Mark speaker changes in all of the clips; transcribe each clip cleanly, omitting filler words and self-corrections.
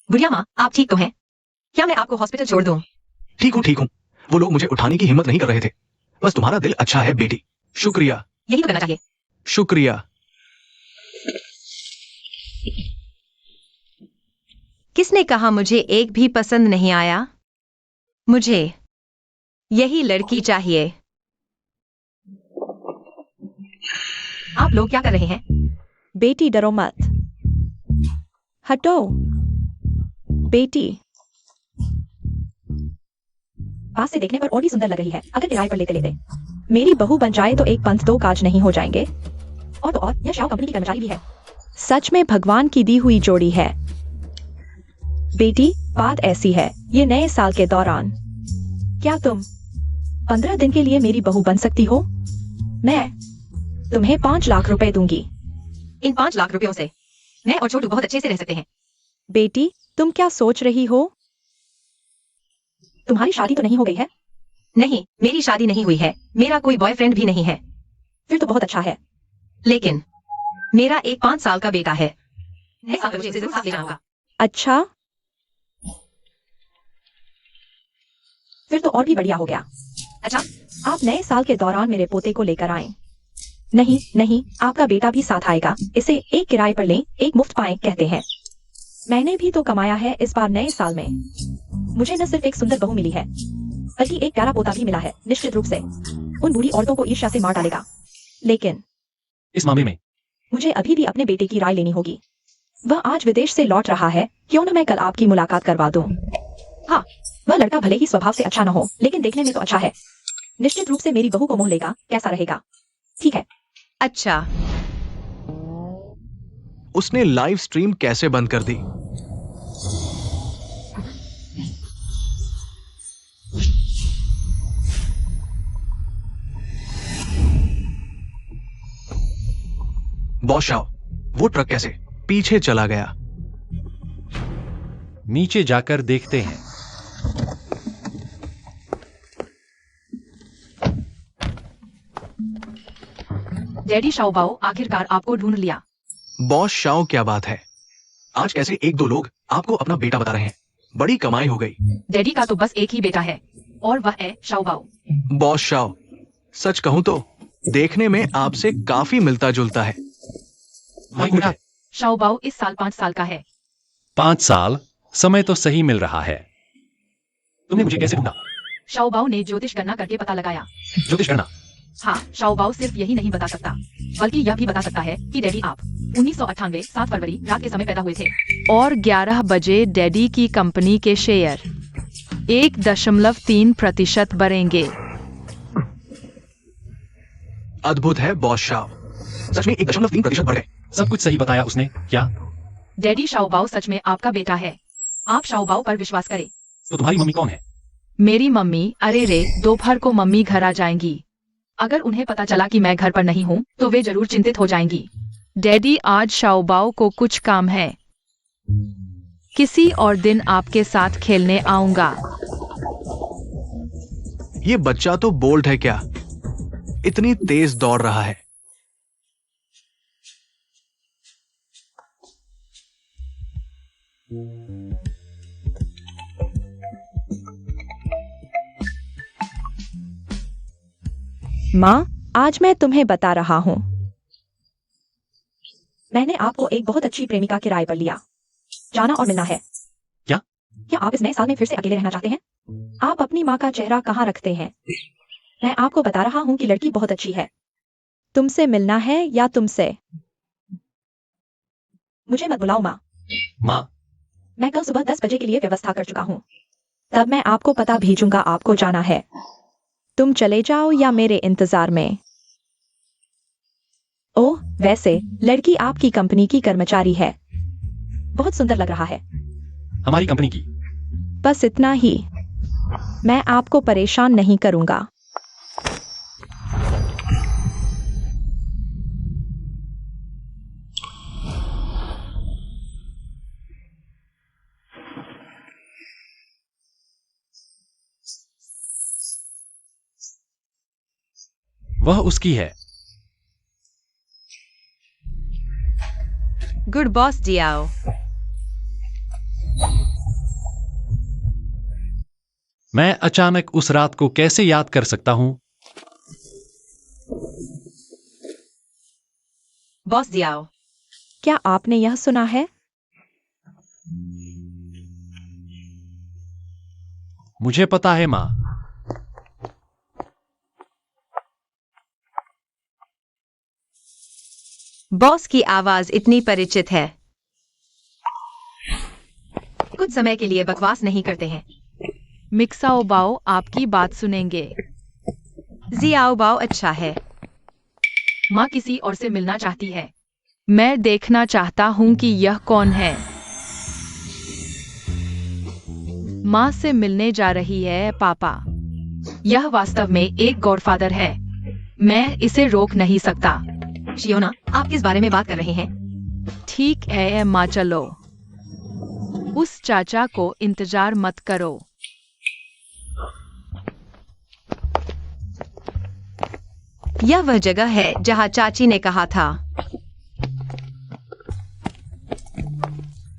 Speaker 1: बुढ़िया माँ, आप ठीक तो हैं? क्या मैं आपको हॉस्पिटल छोड़ दूं?
Speaker 2: ठीक हूँ। वो लोग मुझे उठाने की हिम्मत नहीं कर रहे थे। बस तुम्हारा दिल अच्छा है बेटी। शुक्रिया।
Speaker 1: यही तो करना चाहिए।
Speaker 2: शुक्रिया।
Speaker 3: किसने कहा मुझे एक भी पसंद नहीं आया? मुझे यही लड़की चाहिए।
Speaker 1: आप लोग क्या कर रहे हैं?
Speaker 4: बेटी डरो मत। हटो बेटी। पास से देखने पर और भी सुंदर लग रही है। अगर किराए पर लेते लेते मेरी बहू बन जाए तो एक पंथ दो काज नहीं हो जाएंगे। और तो और यह शाओ कंपनी की कर्मचारी भी है। सच में भगवान की दी हुई जोड़ी है। बेटी बात ऐसी है, ये नए साल के दौरान क्या तुम 15 दिन के लिए मेरी बहू बन सकती हो? मैं तुम्हें 5 लाख रुपए दूंगी।
Speaker 1: इन 5 लाख रुपयों से मैं और छोटू बहुत अच्छे से रह सकते हैं।
Speaker 4: बेटी तुम क्या सोच रही हो? तुम्हारी शादी तो नहीं हो गई है?
Speaker 1: नहीं, मेरी शादी नहीं हुई है। मेरा कोई बॉयफ्रेंड भी नहीं है।
Speaker 4: फिर तो बहुत अच्छा है।
Speaker 1: लेकिन मेरा एक 5 साल का बेटा है। नए साल पर मुझे इसे जरूर साथ ले जाऊंगा।
Speaker 4: अच्छा फिर तो और भी बढ़िया हो गया।
Speaker 1: अच्छा,
Speaker 4: आप नए साल के दौरान मेरे पोते को लेकर आएं। नहीं नहीं, आपका बेटा भी साथ आएगा। इसे एक किराए पर लें, एक मुफ्त पाएं कहते हैं। मैंने भी तो कमाया है इस बार नए साल में। मुझे न सिर्फ एक सुंदर बहू मिली है, बल्कि एक प्यारा पोता भी मिला है। निश्चित रूप से उन बूढ़ी औरतों को ईर्ष्या से मार डालेगा। लेकिन
Speaker 2: इस मामले में
Speaker 4: मुझे अभी भी अपने बेटे की राय लेनी होगी। वह आज विदेश से लौट रहा है, क्यों न मैं कल आपकी मुलाकात करवा दूं। हाँ, वह लड़का भले ही स्वभाव से अच्छा न हो, लेकिन देखने में तो अच्छा है। निश्चित रूप से मेरी बहू को मोह लेगा। कैसा रहेगा? ठीक है।
Speaker 3: अच्छा,
Speaker 2: उसने लाइव स्ट्रीम कैसे बंद कर दी? बॉस शाओ, वो ट्रक कैसे पीछे चला गया?
Speaker 5: नीचे जाकर देखते हैं।
Speaker 1: डैडी शाओबाओ, आखिरकार आपको ढूंढ लिया।
Speaker 2: बॉस शाओ, क्या बात है? आज कैसे एक दो लोग आपको अपना बेटा बता रहे हैं? बड़ी कमाई हो गई।
Speaker 1: डैडी का तो बस एक ही बेटा है और वह है शाओबाओ।
Speaker 2: बॉस शाओ, सच कहूं तो देखने में आपसे काफी मिलता जुलता है।
Speaker 1: शाओबाओ इस साल 5 साल का है।
Speaker 5: 5 साल? समय तो सही मिल रहा है।
Speaker 2: तुमने मुझे कैसे ढूंढा?
Speaker 1: शाओबाओ ने ज्योतिष गणना करके पता लगाया।
Speaker 2: ज्योतिष गणना?
Speaker 1: हाँ, शाओबाओ सिर्फ यही नहीं बता सकता, बल्कि यह भी बता सकता है कि डैडी आप 1998 7 फरवरी रात के समय पैदा हुए थे।
Speaker 3: और 11 बजे डैडी की कंपनी के शेयर 1.3% बढ़ेंगे।
Speaker 2: अद्भुत है बॉस शाओ, सच में 1.3% बढ़ गए।
Speaker 5: सब कुछ सही बताया उसने क्या?
Speaker 1: डैडी शाओबाओ सच में आपका बेटा है। आप शाओबाओ पर विश्वास करें।
Speaker 5: तो तुम्हारी मम्मी कौन है?
Speaker 3: मेरी मम्मी, अरे रे, दोपहर को मम्मी घर आ जाएंगी।
Speaker 1: अगर उन्हें पता चला कि मैं घर पर नहीं हूँ तो वे जरूर चिंतित हो जाएंगी।
Speaker 3: डैडी आज शाओबाओ को कुछ काम है। किसी और दिन आपके साथ खेलने आऊंगा।
Speaker 2: ये बच्चा तो बोल्ड है क्या? इतनी तेज दौड़ रहा है।
Speaker 4: माँ, आज मैं तुम्हें बता रहा हूँ, मैंने आपको एक बहुत अच्छी प्रेमिका किराए पर लिया। जाना और मिलना है।
Speaker 5: क्या?
Speaker 4: क्या आप इस नए साल में फिर से अकेले रहना चाहते हैं? आप अपनी माँ का चेहरा कहाँ रखते हैं? मैं आपको बता रहा हूँ कि लड़की बहुत अच्छी है। तुमसे मिलना है या तुमसे? मुझे मत बुलाओ माँ।
Speaker 5: माँ,
Speaker 4: मैं कल सुबह 10 बजे के लिए व्यवस्था कर चुका हूँ। तब मैं आपको पता भेजूंगा आपको जाना है। तुम चले जाओ या मेरे इंतजार में। ओह, वैसे लड़की आपकी कंपनी की कर्मचारी है। बहुत सुंदर लग रहा है।
Speaker 5: हमारी कंपनी की?
Speaker 4: बस इतना ही। मैं आपको परेशान नहीं करूंगा।
Speaker 5: वह उसकी है।
Speaker 3: गुड बॉस जियाओ।
Speaker 5: मैं अचानक उस रात को कैसे याद कर सकता हूं?
Speaker 1: बॉस जियाओ,
Speaker 4: क्या आपने यह सुना है?
Speaker 5: मुझे पता है माँ।
Speaker 3: बॉस की आवाज इतनी परिचित है।
Speaker 1: कुछ समय के लिए बकवास नहीं करते हैं।
Speaker 3: मिक्साओ बाओ आपकी बात सुनेंगे। जियाओ बाओ अच्छा है।
Speaker 1: माँ किसी और से मिलना चाहती है।
Speaker 3: मैं देखना चाहता हूं कि यह कौन है। माँ से मिलने जा रही है पापा।
Speaker 1: यह वास्तव में एक गॉडफादर है। मैं इसे रोक नहीं सकता। शियोना, आप किस बारे में बात कर रहे हैं?
Speaker 3: ठीक है माँ, चलो। उस चाचा को इंतजार मत करो।
Speaker 6: यह वह जगह है जहां चाची ने कहा था।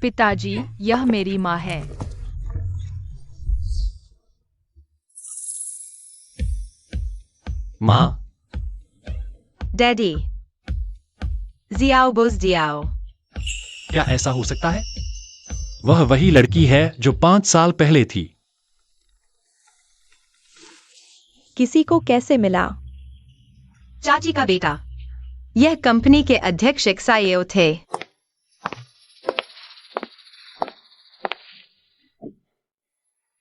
Speaker 3: पिताजी, यह मेरी माँ है।
Speaker 5: माँ,
Speaker 6: डैडी, जियाओ बोस जियाओ।
Speaker 5: क्या ऐसा हो सकता है? वह वही लड़की है जो 5 साल पहले थी।
Speaker 4: किसी को कैसे मिला?
Speaker 1: चाची का बेटा।
Speaker 6: यह कंपनी के अध्यक्ष एक्साइयो थे।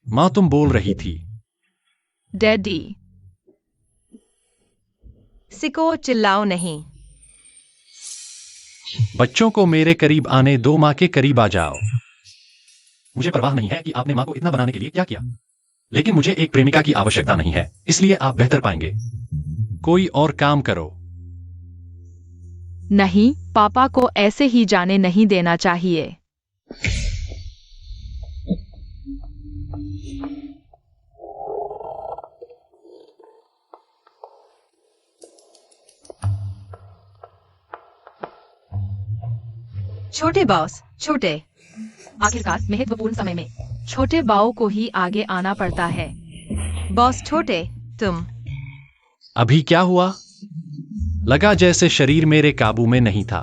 Speaker 5: माँ, तुम बोल रही थी।
Speaker 3: डैडी,
Speaker 6: सिको, चिल्लाओ नहीं।
Speaker 5: बच्चों को मेरे करीब आने दो, माँ के करीब आ जाओ। मुझे परवाह नहीं है कि आपने माँ को इतना बनाने के लिए क्या किया, लेकिन मुझे एक प्रेमिका की आवश्यकता नहीं है, इसलिए आप बेहतर पाएंगे। कोई और काम करो।
Speaker 3: नहीं, पापा को ऐसे ही जाने नहीं देना चाहिए।
Speaker 1: छोटे बॉस, छोटे। आखिरकार महत्वपूर्ण समय में
Speaker 3: छोटे बाओ को ही आगे आना पड़ता है।
Speaker 6: बॉस छोटे, तुम।
Speaker 5: अभी क्या हुआ? लगा जैसे शरीर मेरे काबू में नहीं था।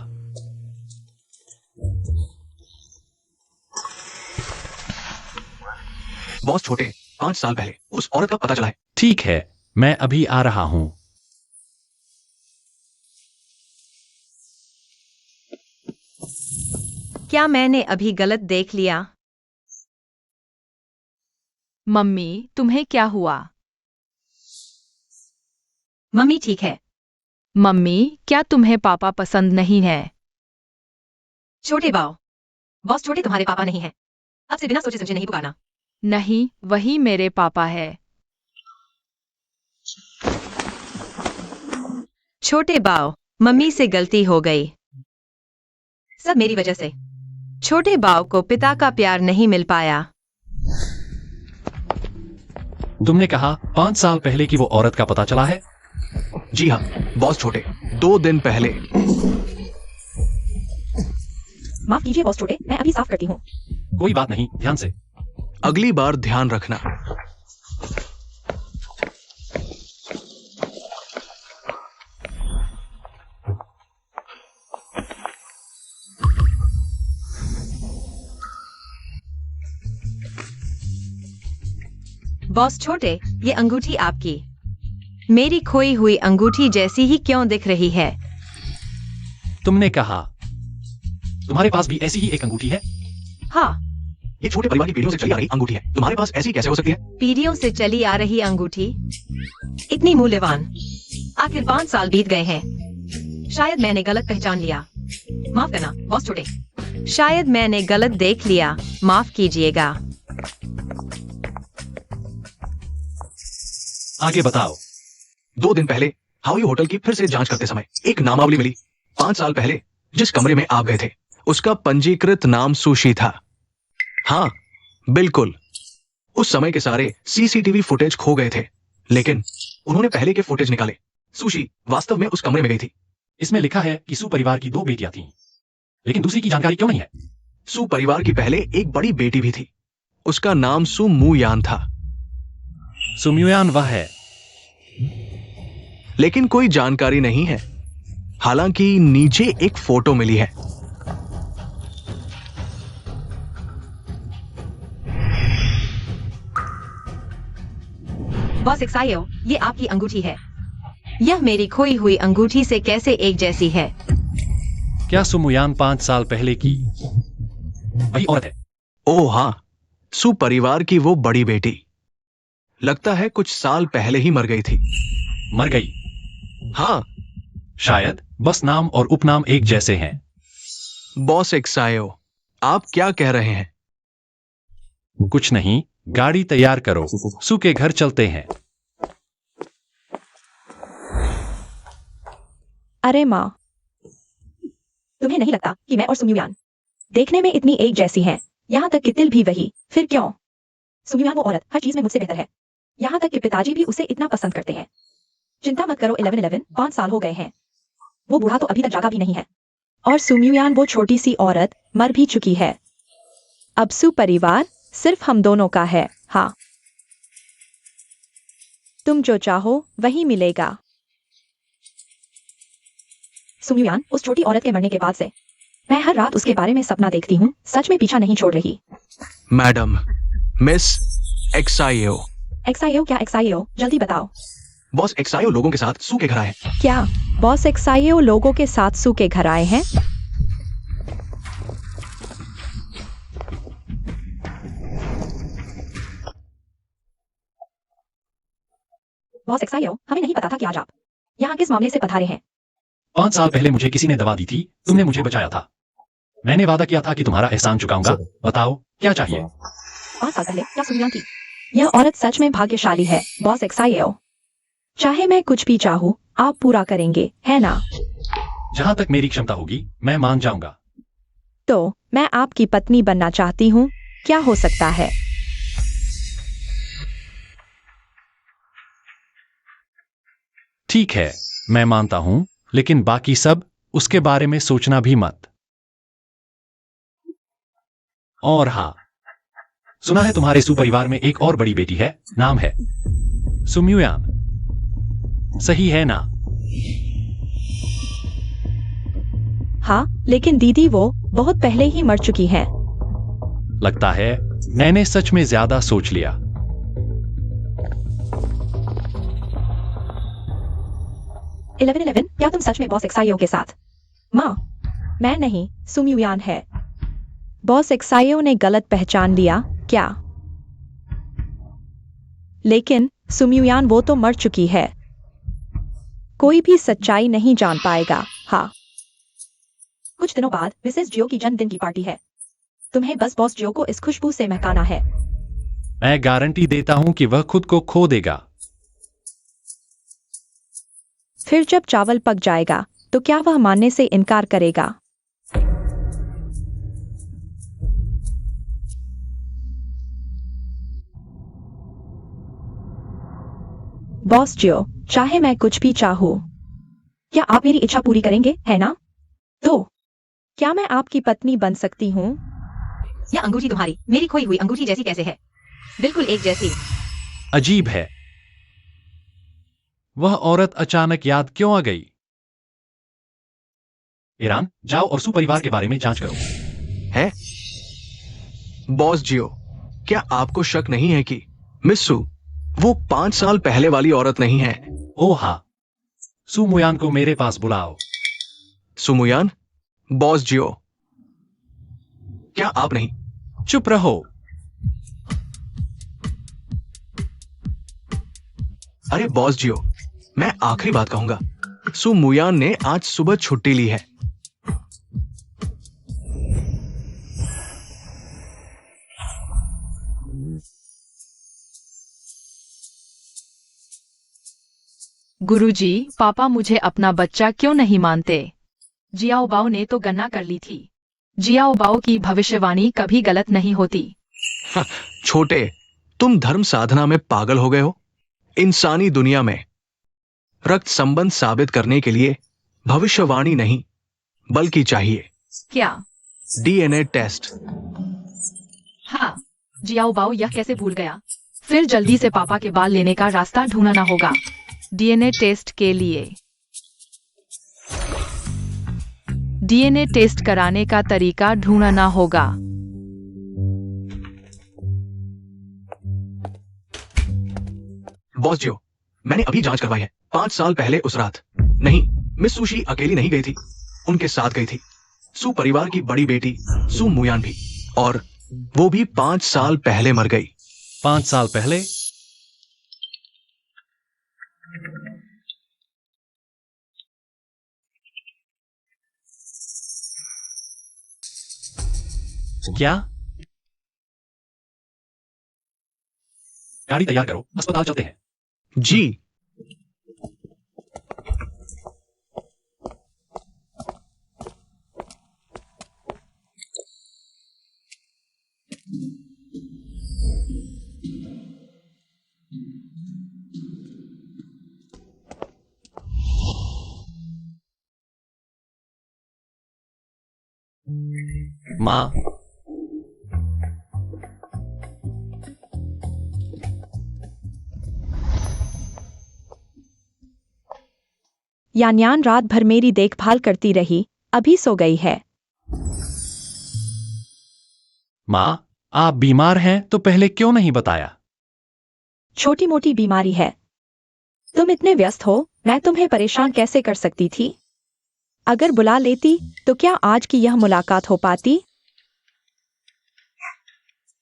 Speaker 2: बॉस छोटे, 5 साल पहले उस औरत का पता चला है।
Speaker 5: ठीक है, मैं अभी आ रहा हूं।
Speaker 6: क्या मैंने अभी गलत देख लिया?
Speaker 3: मम्मी, तुम्हें क्या हुआ?
Speaker 1: मम्मी ठीक है।
Speaker 3: मम्मी, क्या तुम्हें पापा पसंद नहीं है?
Speaker 1: छोटे बाओ, बॉस छोटे तुम्हारे पापा नहीं है। अब से बिना सोचे समझे नहीं पुकारना।
Speaker 3: नहीं, वही मेरे पापा है।
Speaker 6: छोटे बाव, मम्मी से गलती हो गई।
Speaker 1: सब मेरी वजह से।
Speaker 6: छोटे बाव को पिता का प्यार नहीं मिल पाया।
Speaker 5: तुमने कहा 5 साल पहले की वो औरत का पता चला है?
Speaker 2: जी हाँ बॉस छोटे, 2 दिन पहले।
Speaker 4: माफ कीजिए बॉस छोटे, मैं अभी साफ करती हूँ।
Speaker 5: कोई बात नहीं, ध्यान से।
Speaker 2: अगली बार ध्यान रखना।
Speaker 6: बॉस छोटे, ये अंगूठी आपकी। मेरी खोई हुई अंगूठी जैसी ही क्यों दिख रही है?
Speaker 5: तुमने कहा तुम्हारे पास भी ऐसी ही एक अंगूठी है?
Speaker 6: हाँ,
Speaker 2: ये छोटे परिवार की पीढ़ियों से चली आ रही अंगूठी है, तुम्हारे पास ऐसी कैसे हो सकती है?
Speaker 6: पीढ़ियों से चली आ रही अंगूठी, इतनी मूल्यवान।
Speaker 1: आखिर 5 साल बीत गए हैं। शायद मैंने गलत पहचान लिया। माफ करना बॉस छोटे।
Speaker 6: शायद मैंने गलत देख लिया, माफ कीजिएगा।
Speaker 5: आगे बताओ।
Speaker 2: 2 दिन पहले हाउई होटल की फिर से जांच करते समय एक नामावली मिली। 5 साल पहले जिस कमरे में आप गए थे उसका पंजीकृत नाम सुशी था। हाँ बिल्कुल, उस समय के सारे सीसीटीवी फुटेज खो गए थे, लेकिन उन्होंने पहले के फुटेज निकाले। सुशी वास्तव में उस कमरे में गई थी।
Speaker 5: इसमें लिखा है कि सु परिवार की 2 बेटियां थीं, लेकिन दूसरी की जानकारी क्यों नहीं है?
Speaker 2: सु परिवार की पहले एक बड़ी बेटी भी थी, उसका नाम सु मू यान था।
Speaker 5: सुम्युयान वह है।
Speaker 2: लेकिन कोई जानकारी नहीं है। हालांकि नीचे एक फोटो मिली है।
Speaker 6: बॉस एक्सायो, ये आपकी अंगूठी है। यह मेरी खोई हुई अंगूठी से कैसे एक जैसी है?
Speaker 5: क्या सुमुयान 5 साल पहले की वही औरत है?
Speaker 2: ओह हाँ, सु परिवार की वो बड़ी बेटी। लगता है कुछ साल पहले ही मर गई थी।
Speaker 5: मर गई?
Speaker 2: हाँ।
Speaker 5: शायद बस नाम और उपनाम एक जैसे हैं।
Speaker 2: बॉस एक्सायो, आप क्या कह रहे हैं?
Speaker 5: कुछ नहीं, गाड़ी तैयार करो, सु के घर चलते हैं।
Speaker 4: अरे माँ, तुम्हें नहीं लगता कि मैं और सुम्युयान देखने में इतनी एक जैसी हैं? यहाँ तक कि तिल भी वही, फिर क्यों? सुम्युयान वो औरत हर चीज में मुझसे बेहतर है। यहाँ तक कि पिताजी भी उसे इतना पसंद करते हैं। चिंता मत करो 11-11, 5 साल हो गए हैं। वो बूढ़ा तो अभी तक जागा भी नहीं है। और सुम्युयान वो छोटी सी औरत मर भी चुकी है। अब सु परिवार सिर्फ हम दोनों का है। हाँ, तुम जो चाहो वही मिलेगा। सुम्युयान, उस छोटी औरत के मरने के बाद से मैं हर रात उसके बारे में सपना देखती हूँ। सच में पीछा नहीं छोड़ रही।
Speaker 2: Madam, miss एक्सायो।
Speaker 4: एक्सायो क्या एक्सायो? जल्दी बताओ।
Speaker 2: बॉस एक्सायो लोगों के साथ सु के घर आए।
Speaker 4: क्या बॉस एक्सायो लोगों के साथ सु के घर आए हैं? बॉस एक्सायो, हमें नहीं पता था कि आज आप यहाँ किस मामले से पधारे हैं।
Speaker 5: 5 साल पहले मुझे किसी ने दवा दी थी, तुमने मुझे बचाया था। मैंने वादा किया था कि तुम्हारा एहसान चुकाऊंगा। बताओ क्या चाहिए?
Speaker 4: 5 साल पहले क्या सुम्युयान थी? यह औरत सच में भाग्यशाली है बॉस एक्सायो। चाहे मैं कुछ भी चाहूँ, आप पूरा करेंगे, है ना?
Speaker 5: जहां तक मेरी क्षमता होगी मैं मान जाऊंगा।
Speaker 4: तो मैं आपकी पत्नी बनना चाहती हूँ। क्या हो सकता है?
Speaker 5: ठीक है, मैं मानता हूं, लेकिन बाकी सब, उसके बारे में सोचना भी मत। और हाँ, सुना है तुम्हारे सुपरिवार में एक और बड़ी बेटी है, नाम है सुम्युयान। सही है ना?
Speaker 4: हाँ, लेकिन दीदी वो बहुत पहले ही मर चुकी हैं।
Speaker 5: लगता है मैंने सच में ज्यादा सोच लिया।
Speaker 4: क्या तुम सच में बॉस एक्सायो के साथ? माँ, मैं नहीं, सुम्युयान है। बॉस एक्सायो ने गलत पहचान लिया क्या? लेकिन सुम्युयान वो तो मर चुकी है। कोई भी सच्चाई नहीं जान पाएगा। हाँ, कुछ दिनों बाद मिसेस जियो की जन्मदिन की पार्टी है। तुम्हें बस बॉस जियो को इस खुशबू से महकाना है।
Speaker 5: मैं गारंटी देता हूं कि वह खुद को खो देगा।
Speaker 4: फिर जब चावल पक जाएगा तो क्या वह मानने से इनकार करेगा? बॉस जियो, चाहे मैं कुछ भी चाहूं, क्या आप मेरी इच्छा पूरी करेंगे, है ना? तो क्या मैं आपकी पत्नी बन सकती हूँ?
Speaker 6: यह अंगूठी तुम्हारी मेरी खोई हुई अंगूठी जैसी कैसे है? बिल्कुल एक जैसी।
Speaker 5: अजीब है, वह औरत अचानक याद क्यों आ गई? ईरान, जाओ और सुपरिवार के बारे में जांच करो।
Speaker 2: है? बॉस जियो, क्या आपको शक नहीं है कि मिस सु वो 5 साल पहले वाली औरत नहीं है?
Speaker 5: ओह हाँ, सुमुयान को मेरे पास बुलाओ।
Speaker 2: सुमुयान, बॉस जियो, क्या आप नहीं?
Speaker 5: चुप रहो।
Speaker 2: अरे बॉस जियो, मैं आखिरी बात कहूंगा। सुमुयान ने आज सुबह छुट्टी ली है।
Speaker 3: गुरुजी, पापा मुझे अपना बच्चा क्यों नहीं मानते? जियाओ बाओ ने तो गणना कर ली थी। जियाओ बाओ की भविष्यवाणी कभी गलत नहीं होती।
Speaker 2: छोटे, तुम धर्म साधना में पागल हो गए हो? इंसानी दुनिया में रक्त संबंध साबित करने के लिए भविष्यवाणी नहीं, बल्कि चाहिए
Speaker 3: क्या?
Speaker 2: DNA test.
Speaker 3: हाँ, जियाओ बाओ यह कैसे भूल गया? फिर जल्दी से पापा के बाल लेने का रास्ता ढूंढना होगा। डीएनए टेस्ट के लिए डीएनए टेस्ट कराने का तरीका ढूंढना होगा।
Speaker 2: बॉस जियो, मैंने अभी जांच करवाई है। 5 साल पहले उस रात नहीं, मिस सुशी अकेली नहीं गई थी, उनके साथ गई थी सू परिवार की बड़ी बेटी सू मुयान भी, और वो भी 5 साल पहले मर गई।
Speaker 5: 5 साल पहले? क्या? गाड़ी तैयार करो, अस्पताल चलते हैं।
Speaker 2: जी।
Speaker 5: माँ,
Speaker 4: यान्यान रात भर मेरी देखभाल करती रही, अभी सो गई है।
Speaker 5: माँ, आप बीमार हैं तो पहले क्यों नहीं बताया?
Speaker 4: छोटी मोटी बीमारी है। तुम इतने व्यस्त हो, मैं तुम्हें परेशान कैसे कर सकती थी? अगर बुला लेती तो क्या आज की यह मुलाकात हो पाती?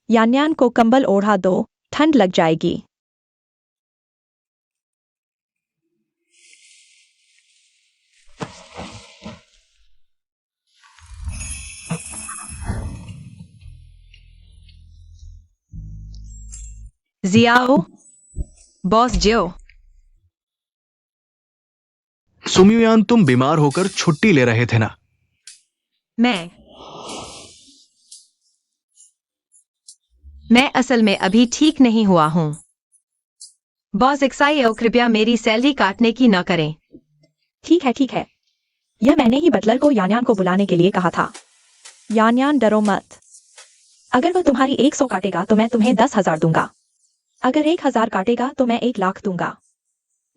Speaker 4: यान्यान को कंबल ओढ़ा दो, ठंड लग जाएगी।
Speaker 6: जियाओ, बॉस जियो।
Speaker 2: सुमुयान, तुम बीमार होकर छुट्टी ले रहे थे ना?
Speaker 6: मैं असल में अभी ठीक नहीं हुआ हूं। बॉस एक्साइओ, कृपया मेरी सैलरी काटने की न करें।
Speaker 4: ठीक है। यह मैंने ही बटलर को यान्यान को बुलाने के लिए कहा था। यान्यान, डरो मत। अगर वह तुम्हारी 100 काटेगा तो मैं तुम्हें 10,000 दूंगा। अगर 1,000 काटेगा तो मैं 1 लाख दूंगा।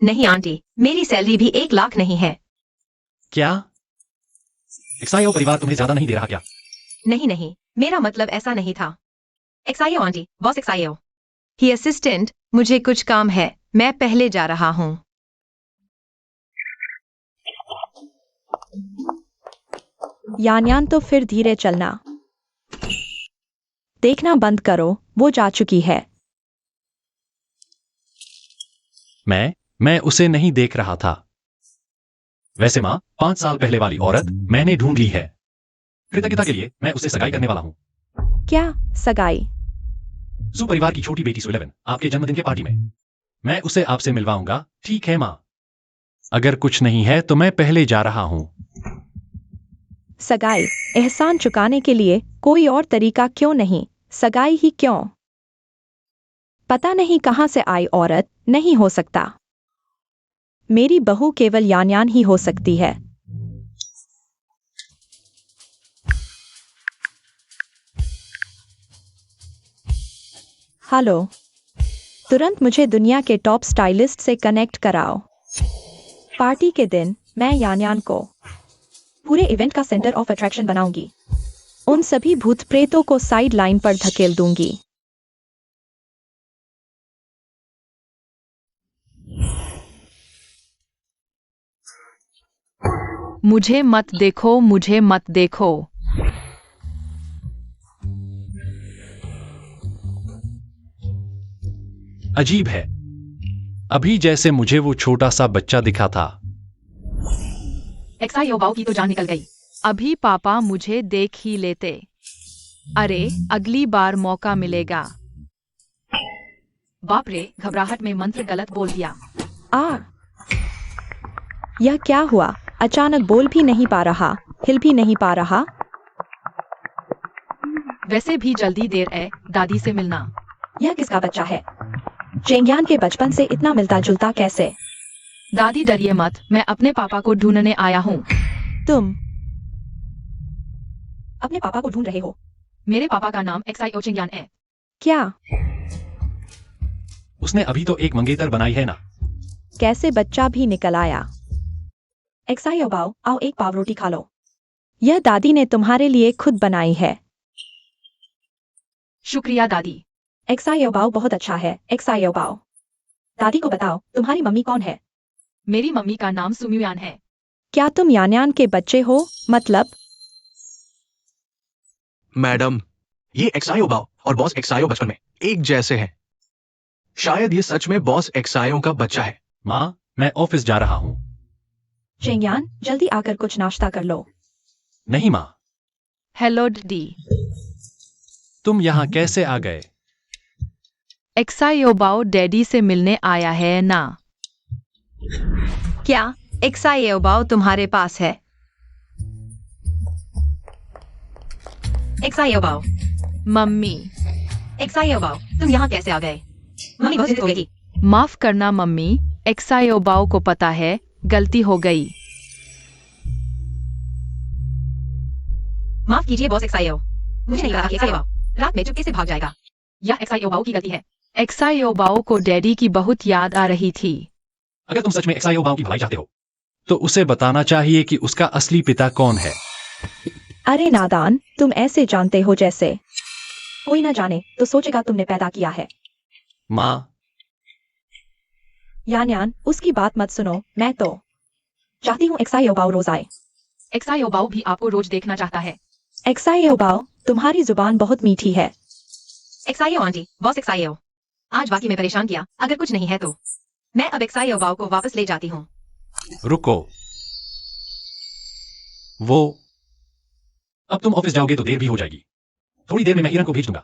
Speaker 6: नहीं आंटी, मेरी सैलरी भी 1 लाख नहीं है।
Speaker 5: क्या? एक्साइओ परिवार तुम्हें ज्यादा नहीं दे रहा क्या?
Speaker 6: नहीं, मेरा मतलब ऐसा नहीं था। एक्साइओ आंटी, बॉस एक्साइओ। ही असिस्टेंट, मुझे कुछ काम है, मैं पहले जा रहा हूं।
Speaker 4: यान्यान, तो फिर धीरे चलना। देखना बंद करो, वो जा चुकी है।
Speaker 5: मैं उसे नहीं देख रहा था। वैसे माँ, 5 साल पहले वाली औरत मैंने ढूंढ ली है। कृतज्ञता के लिए मैं उससे सगाई करने वाला हूँ।
Speaker 4: क्या सगाई?
Speaker 5: सू परिवार की छोटी बेटी सुलेवन आपके जन्मदिन के पार्टी में। मैं उसे आपसे मिलवाऊंगा, ठीक है माँ? अगर कुछ नहीं है तो मैं पहले जा रहा हूँ।
Speaker 4: सगाई? एहसान चुकाने के लिए कोई और तरीका क्यों नहीं? सगाई ही क्यों? पता नहीं कहां से आई औरत, नहीं हो सकता। मेरी बहू केवल यान्यान ही हो सकती है। हेलो, तुरंत मुझे दुनिया के टॉप स्टाइलिस्ट से कनेक्ट कराओ। पार्टी के दिन मैं यान्यान को पूरे इवेंट का सेंटर ऑफ अट्रैक्शन बनाऊंगी। उन सभी भूत प्रेतों को साइड लाइन पर धकेल दूंगी।
Speaker 3: मुझे मत देखो, मुझे मत देखो।
Speaker 5: अजीब है, अभी जैसे मुझे वो छोटा सा बच्चा दिखा था।
Speaker 3: एक्साइओ बाओ की तो जान निकल गई। अभी पापा मुझे देख ही लेते। अरे, अगली बार मौका मिलेगा। बाप रे, घबराहट में मंत्र गलत बोल दिया।
Speaker 4: यह क्या हुआ? अचानक बोल भी नहीं पा रहा, हिल भी नहीं पा रहा।
Speaker 3: वैसे भी जल्दी देर है, दादी से मिलना।
Speaker 4: यह किसका बच्चा है? चेंग्यान के बचपन से इतना मिलता जुलता कैसे?
Speaker 3: दादी डरिए मत, मैं अपने पापा को ढूंढने आया हूँ।
Speaker 4: तुम अपने पापा को ढूंढ रहे हो?
Speaker 3: मेरे पापा का नाम एक्साइओ चेंग्यान है।
Speaker 4: क्या?
Speaker 5: उसने अभी तो एक मंगेतर बनाई है ना।
Speaker 4: कैसे बच्चा भी निकल आया। एक्साइयो बाओ, आओ एक पाव रोटी खा लो। यह दादी ने तुम्हारे लिए खुद बनाई है।
Speaker 3: शुक्रिया दादी।
Speaker 4: एक्साइयो बाओ बहुत अच्छा है। एक्साइयो बाओ, दादी को बताओ तुम्हारी मम्मी कौन है।
Speaker 3: मेरी मम्मी का नाम सुम्युयान है।
Speaker 4: क्या तुम यान्यान के बच्चे हो? मतलब
Speaker 2: मैडम, ये एक्सायो बाओ और बॉस एक्सायो बचपन में एक जैसे हैं। शायद ये सच में बॉस एक्सायो का बच्चा है।
Speaker 5: माँ, मैं ऑफिस जा रहा हूँ।
Speaker 4: चेंगयान, जल्दी आकर कुछ नाश्ता कर लो।
Speaker 5: नहीं माँ।
Speaker 3: Hello D.
Speaker 5: तुम यहाँ कैसे आ गए?
Speaker 3: एक्सायोबाओ डैडी से मिलने आया है ना।
Speaker 6: क्या एक्साइयोबाओ तुम्हारे पास है? एक्साइयोबाओ,
Speaker 3: मम्मी।
Speaker 6: एक्साइयोबाओ, तुम यहाँ कैसे आ गए? मम्मी बहुत जिद हो गई थी।
Speaker 3: माफ करना मम्मी, एक्सायोबाओ को पता है गलती हो गई।
Speaker 6: माफ कीजिए बॉस एक्साइयो, मुझे नहीं लगा कि एक्साइयोबाओ रात में चुपके से भाग जाएगा।
Speaker 3: यह एक्सायोबाओ की गलती है। एक्सायोबाओ को डैडी की बहुत याद आ रही थी।
Speaker 5: अगर तुम सच में एक्सायोबाओ की भलाई चाहते हो तो उसे बताना चाहिए कि उसका असली पिता कौन है।
Speaker 4: अरे नादान, तुम ऐसे जानते हो जैसे कोई ना जाने तो सोचेगा तुमने पैदा किया है।
Speaker 5: माँ,
Speaker 4: यान्यान, उसकी बात मत सुनो। मैं तो चाहती हूँ एक्साइयोबाओ रोज आए।
Speaker 3: एक्सायोबाओ भी आपको रोज देखना चाहता है।
Speaker 4: एक्साइयोबाओ, तुम्हारी जुबान बहुत मीठी है।
Speaker 6: एक्साइयो आंटी, बॉस एक्साइयो, आज वाकई में परेशान किया। अगर कुछ नहीं है तो मैं अब एक्साइयोबाओ को वापस ले जाती हूँ।
Speaker 5: रुको। वो अब तुम ऑफिस जाओगे तो देर भी हो जाएगी। थोड़ी देर में मैं ईरन को भेज दूंगा।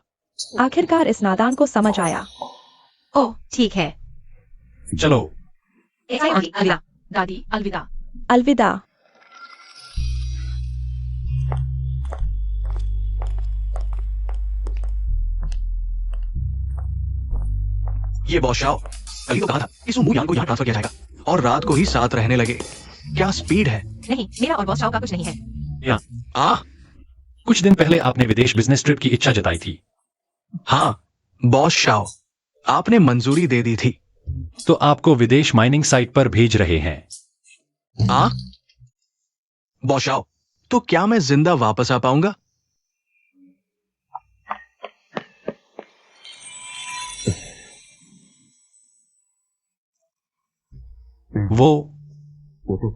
Speaker 4: आखिरकार इस नादान को समझ आया।
Speaker 6: ओह ठीक है।
Speaker 5: चलो।
Speaker 6: एक्साइयो आंटी, अलविदा।
Speaker 3: दादी अलविदा।
Speaker 4: अलविदा।
Speaker 2: ये बॉस शाओ, कल ही तो कहा था कि सुमुयान को यहाँ ट्रांसफर किया जाएगा और रात को ही साथ रहने लगे। क्या स्पीड है।
Speaker 6: नहीं, मेरा और बॉस शाओ का कुछ नहीं है।
Speaker 5: या कुछ दिन पहले आपने विदेश बिजनेस ट्रिप की इच्छा जताई थी।
Speaker 2: हाँ बॉस शाओ, आपने मंजूरी दे दी थी।
Speaker 5: तो आपको विदेश माइनिंग साइट पर भेज रहे हैं।
Speaker 2: बॉस शाओ, तो क्या मैं जिंदा वापस आ पाऊंगा?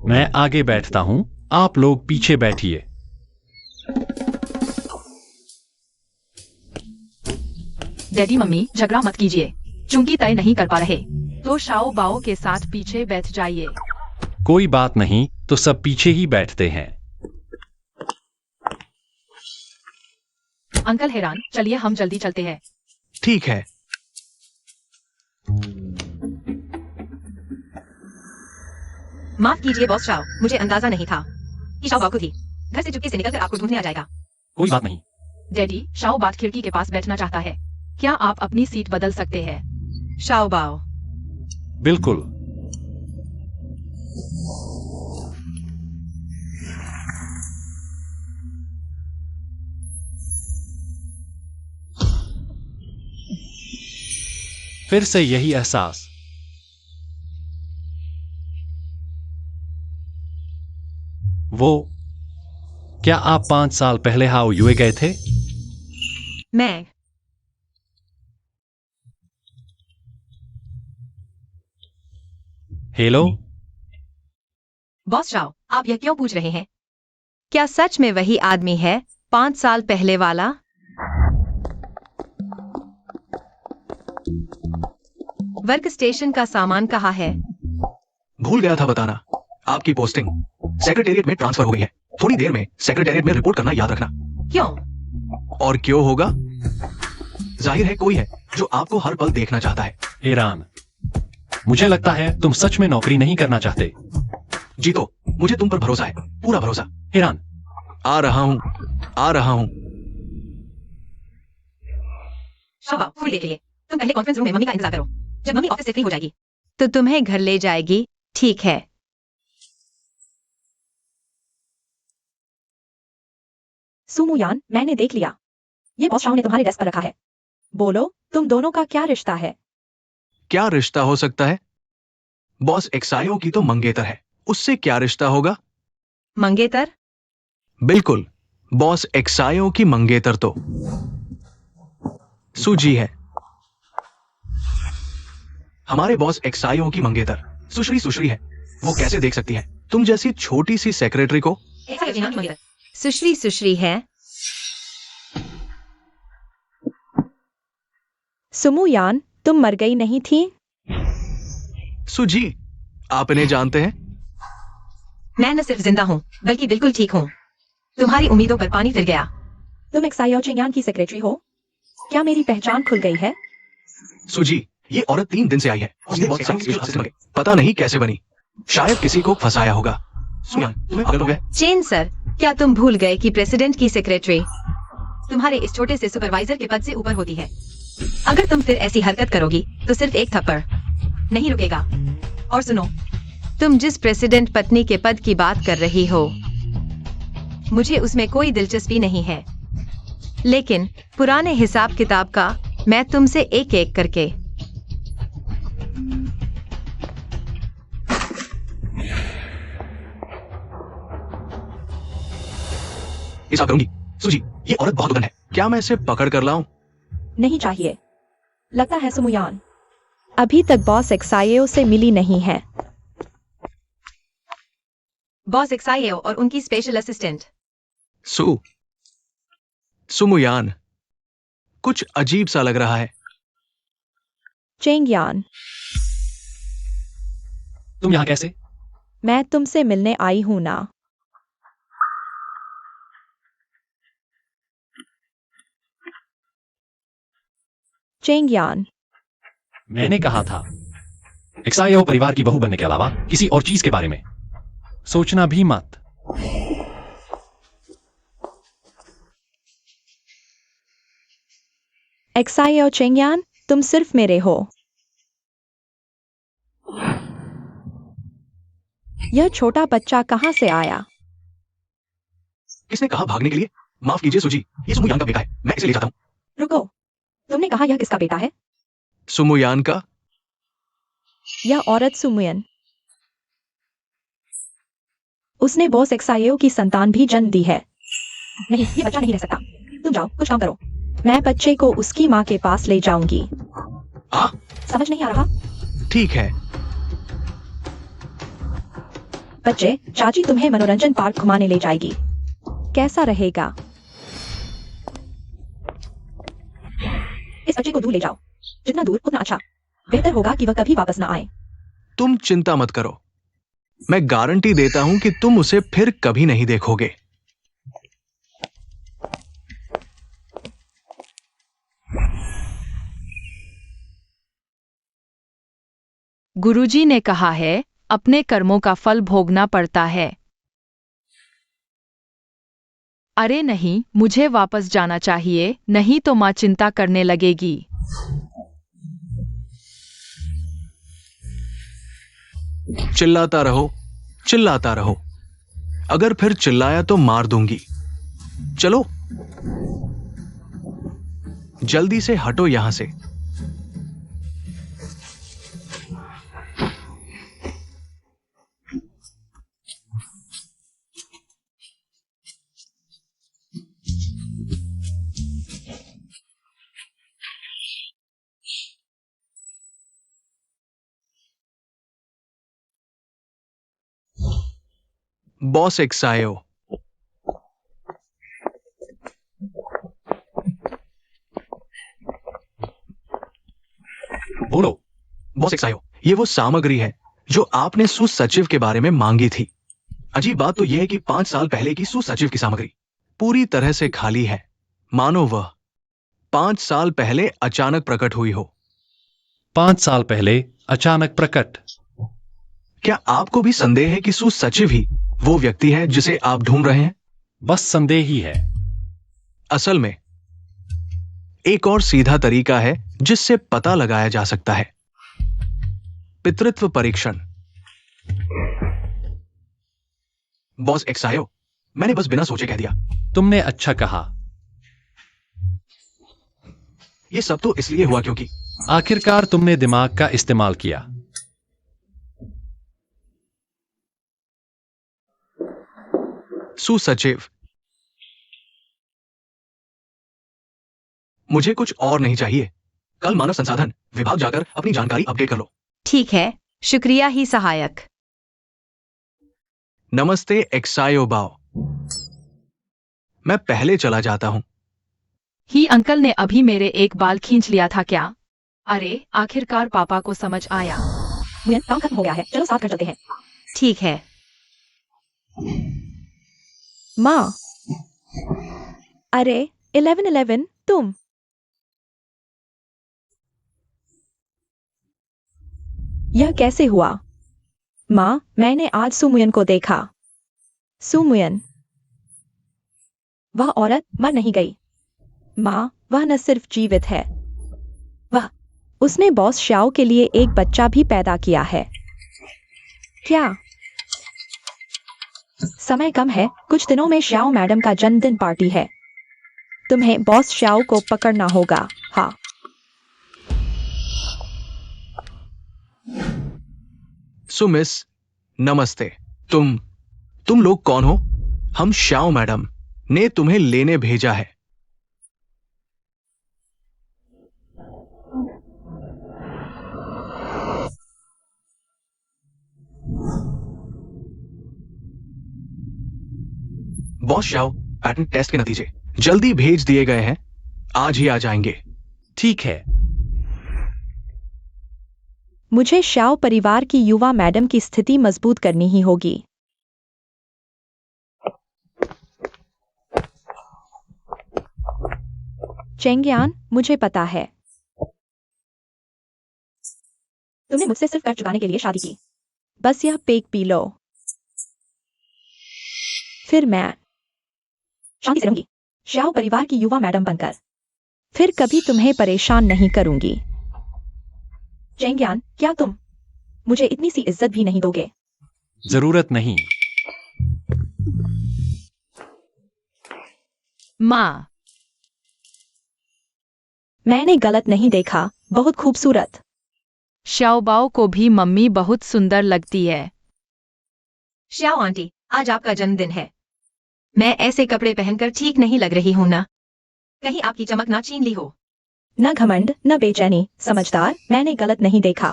Speaker 5: मैं आगे बैठता हूं, आप लोग पीछे बैठिए।
Speaker 3: डैडी मम्मी झगड़ा मत कीजिए। चूंकि तय नहीं कर पा रहे तो शाओ बाओ के साथ पीछे बैठ जाइए।
Speaker 5: कोई बात नहीं, तो सब पीछे ही बैठते हैं।
Speaker 3: अंकल हैरान, चलिए हम जल्दी चलते हैं।
Speaker 2: ठीक है।
Speaker 6: माफ कीजिए बॉस शाओ, मुझे अंदाजा नहीं था कि शाओ बाकू थी। घर से चुपके से निकलकर आपको ढूंढने आ जाएगा।
Speaker 5: कोई बात नहीं।
Speaker 3: डैडी, शाओ बात खिड़की के पास बैठना चाहता है। क्या आप अपनी सीट बदल सकते हैं?
Speaker 6: शाओ बाओ,
Speaker 5: बिल्कुल। फिर से यही एहसास। क्या आप 5 साल पहले हाओ यूए गए थे?
Speaker 6: मैं
Speaker 5: हेलो।
Speaker 6: बॉस शाओ, आप यह क्यों पूछ रहे हैं? क्या सच में वही आदमी है 5 साल पहले वाला? वर्क स्टेशन का सामान कहाँ है?
Speaker 2: भूल गया था बताना, आपकी पोस्टिंग सेक्रेटेरिएट में ट्रांसफर हो गई है। थोड़ी देर में सेक्रेटेरिएट में रिपोर्ट करना याद रखना।
Speaker 6: क्यों?
Speaker 2: और क्यों होगा? जाहिर है कोई है जो आपको हर पल देखना चाहता है।
Speaker 5: ईरान, मुझे लगता है तुम सच में नौकरी नहीं करना चाहते।
Speaker 2: जीतो, मुझे तुम पर भरोसा है, पूरा भरोसा।
Speaker 5: ईरान,
Speaker 2: आ रहा हूं, आ रहा हूं।
Speaker 6: शाबा, फूल लेके लिए। तुम पहले कॉन्फ्रेंस रूम में मम्मी का इंतजार करो। जब मम्मी ऑफिस से फ्री हो जाएगी तो तुम्हें घर ले जाएगी, ठीक है?
Speaker 4: सुमुयान, मैंने देख लिया। ये बॉस शाओ ने तुम्हारे डेस्क पर रखा है। बोलो, तुम दोनों का क्या रिश्ता है?
Speaker 2: क्या रिश्ता हो सकता है? बॉस एक्सायो की तो मंगेतर है, उससे क्या रिश्ता होगा?
Speaker 6: मंगेतर?
Speaker 2: बिल्कुल, बॉस एक्सायो की मंगेतर तो सुजी है। हमारे बॉस एक्सायो की मंगेतर सुश्री सुश्री है। वो कैसे देख सकती है तुम जैसी छोटी सी सेक्रेटरी को?
Speaker 6: सुश्री सुश्री है।
Speaker 4: सुमुयान, तुम मर गई नहीं थी?
Speaker 2: सुजी, आप इन्हें जानते हैं?
Speaker 6: मैं न सिर्फ जिंदा हूँ बल्कि बिल्कुल ठीक हूँ। तुम्हारी उम्मीदों पर पानी फिर गया।
Speaker 4: तुम एक्सायो चिंगयान की सेक्रेटरी हो? क्या मेरी पहचान खुल गई है?
Speaker 2: सुजी, ये औरत 3 दिन से आई है। उसने बॉस एक्सायो की स्पेशल असिस्टेंट बनी। पता नहीं कैसे बनी। शायद किसी को फंसाया होगा। सुयान, तुम्हें पागल हो गए?
Speaker 6: चेन सर, क्या तुम भूल गए कि प्रेसिडेंट की सेक्रेटरी तुम्हारे इस छोटे से सुपरवाइजर के पद से ऊपर होती है? अगर तुम फिर ऐसी हरकत करोगी तो सिर्फ एक थप्पड़ नहीं रुकेगा। और सुनो, तुम जिस प्रेसिडेंट पत्नी के पद की बात कर रही हो, मुझे उसमें कोई दिलचस्पी नहीं है। लेकिन पुराने हिसाब किताब का मैं तुमसे एक एक करके
Speaker 2: हिसाब करूंगी। सुजी, ये औरत बहुत उड़न है। क्या मैं इसे पकड़ कर लाऊं?
Speaker 4: नहीं चाहिए। लगता है सुमुयान अभी तक बॉस एक्सायो से मिली नहीं है।
Speaker 6: बॉस एक्सायो और उनकी स्पेशल असिस्टेंट।
Speaker 2: सुमुयान, कुछ अजीब सा लग रहा है।
Speaker 4: चेंगयान,
Speaker 5: तुम यहाँ कैसे?
Speaker 4: मैं तुमसे मिलने आई हूं ना। चेंगयान,
Speaker 5: मैंने कहा था एक्सायो परिवार की बहू बनने के अलावा किसी और चीज के बारे में सोचना भी मत।
Speaker 4: एक्सायो चेंगयान, तुम सिर्फ मेरे हो। यह छोटा बच्चा कहां से आया?
Speaker 2: किसने कहा भागने के लिए? माफ कीजिए सुजी, ये सुमुयान का बेटा है। मैं इसे ले जाता हूँ।
Speaker 4: रुको, तुमने कहा यह किसका बेटा है?
Speaker 2: सुमुयान का।
Speaker 4: यह औरत सुमुयन, उसने बॉस एक्सायो की संतान भी जन्म दी है। नहीं, ये बच्चा नहीं रह सकता। तुम जाओ, कुछ काम करो। मैं बच्चे को उसकी माँ के पास ले जाऊंगी।
Speaker 2: हाँ,
Speaker 4: समझ नहीं आ रहा?
Speaker 2: ठीक है।
Speaker 4: बच्चे, चाची तुम्हें मनोरंजन पार्क घुमाने ले जाएगी। कैसा रहेगा? इस बच्चे को दूर ले जाओ। जितना दूर उतना अच्छा। बेहतर होगा कि वह कभी वापस ना आए।
Speaker 2: तुम चिंता मत करो, मैं गारंटी देता हूं कि तुम उसे फिर कभी नहीं देखोगे।
Speaker 3: गुरुजी ने कहा है, अपने कर्मों का फल भोगना पड़ता है। अरे नहीं, मुझे वापस जाना चाहिए, नहीं तो माँ चिंता करने लगेगी।
Speaker 2: चिल्लाता रहो, चिल्लाता रहो। अगर फिर चिल्लाया तो मार दूंगी। चलो, जल्दी से हटो यहां से। बॉस एक्सायो,
Speaker 5: बोलो।
Speaker 2: बॉस एक्सायो, ये वो सामग्री है जो आपने सुसचिव के बारे में मांगी थी। अजीब बात तो यह है कि 5 साल पहले की सुसचिव की सामग्री पूरी तरह से खाली है, मानो वह 5 साल पहले अचानक प्रकट हुई हो।
Speaker 5: 5 साल पहले अचानक प्रकट।
Speaker 2: क्या आपको भी संदेह है कि सुसचिव ही वो व्यक्ति है जिसे आप ढूंढ रहे हैं?
Speaker 5: बस संदेह ही है।
Speaker 2: असल में एक और सीधा तरीका है जिससे पता लगाया जा सकता है। पितृत्व परीक्षण। बॉस एक्सायो, मैंने बस बिना सोचे कह दिया।
Speaker 5: तुमने अच्छा कहा।
Speaker 2: ये सब तो इसलिए हुआ क्योंकि
Speaker 5: आखिरकार तुमने दिमाग का इस्तेमाल किया।
Speaker 2: सुसचिव, मुझे कुछ और नहीं चाहिए। कल मानव संसाधन विभाग जाकर अपनी जानकारी अपडेट कर लो।
Speaker 6: ठीक है, शुक्रिया ही सहायक।
Speaker 2: नमस्ते एक्सायो बाओ, मैं पहले चला जाता हूं।
Speaker 3: ही अंकल ने अभी मेरे एक बाल खींच लिया था क्या? अरे आखिरकार पापा को समझ आया।
Speaker 4: मुयन, काम खत्म हो गया है, चलो साथ घर चलते हैं।
Speaker 6: ठीक है।
Speaker 4: माँ, अरे 11-11 तुम। यह कैसे हुआ? माँ, मैंने आज सुमुयन को देखा। सुमुयन, वह औरत मर नहीं गई। माँ, वह न सिर्फ जीवित है, वह उसने बॉस शाओ के लिए एक बच्चा भी पैदा किया है। क्या? समय कम है, कुछ दिनों में शाओ मैडम का जन्मदिन पार्टी है। तुम्हें बॉस शाओ को पकड़ना होगा। हाँ।
Speaker 2: सुमिस, नमस्ते। तुम लोग कौन हो? हम शाओ मैडम ने तुम्हें लेने भेजा है। बॉस शाओ, पैटर्न टेस्ट के नतीजे जल्दी भेज दिए गए हैं, आज ही आ जाएंगे।
Speaker 5: ठीक है।
Speaker 4: मुझे शाओ परिवार की युवा मैडम की स्थिति मजबूत करनी ही होगी। चेंगियान, मुझे पता है तुमने मुझसे सिर्फ कर्ज चुकाने के लिए शादी की। बस यह पेक पी लो, फिर मैं शांति से रहूंगी, शाओ परिवार की युवा मैडम बनकर। फिर कभी तुम्हें परेशान नहीं करूंगी। चेंगियान, क्या तुम मुझे इतनी सी इज्जत भी नहीं दोगे?
Speaker 5: जरूरत नहीं।
Speaker 3: माँ,
Speaker 4: मैंने गलत नहीं देखा, बहुत खूबसूरत।
Speaker 3: शाओबाओ को भी मम्मी बहुत सुंदर लगती है।
Speaker 6: श्याओ आंटी, आज आपका जन्मदिन है। मैं ऐसे कपड़े पहनकर ठीक नहीं लग रही हूं ना? कहीं आपकी चमक ना छीन ली हो।
Speaker 4: न घमंड न बेचैनी, समझदार, मैंने गलत नहीं देखा।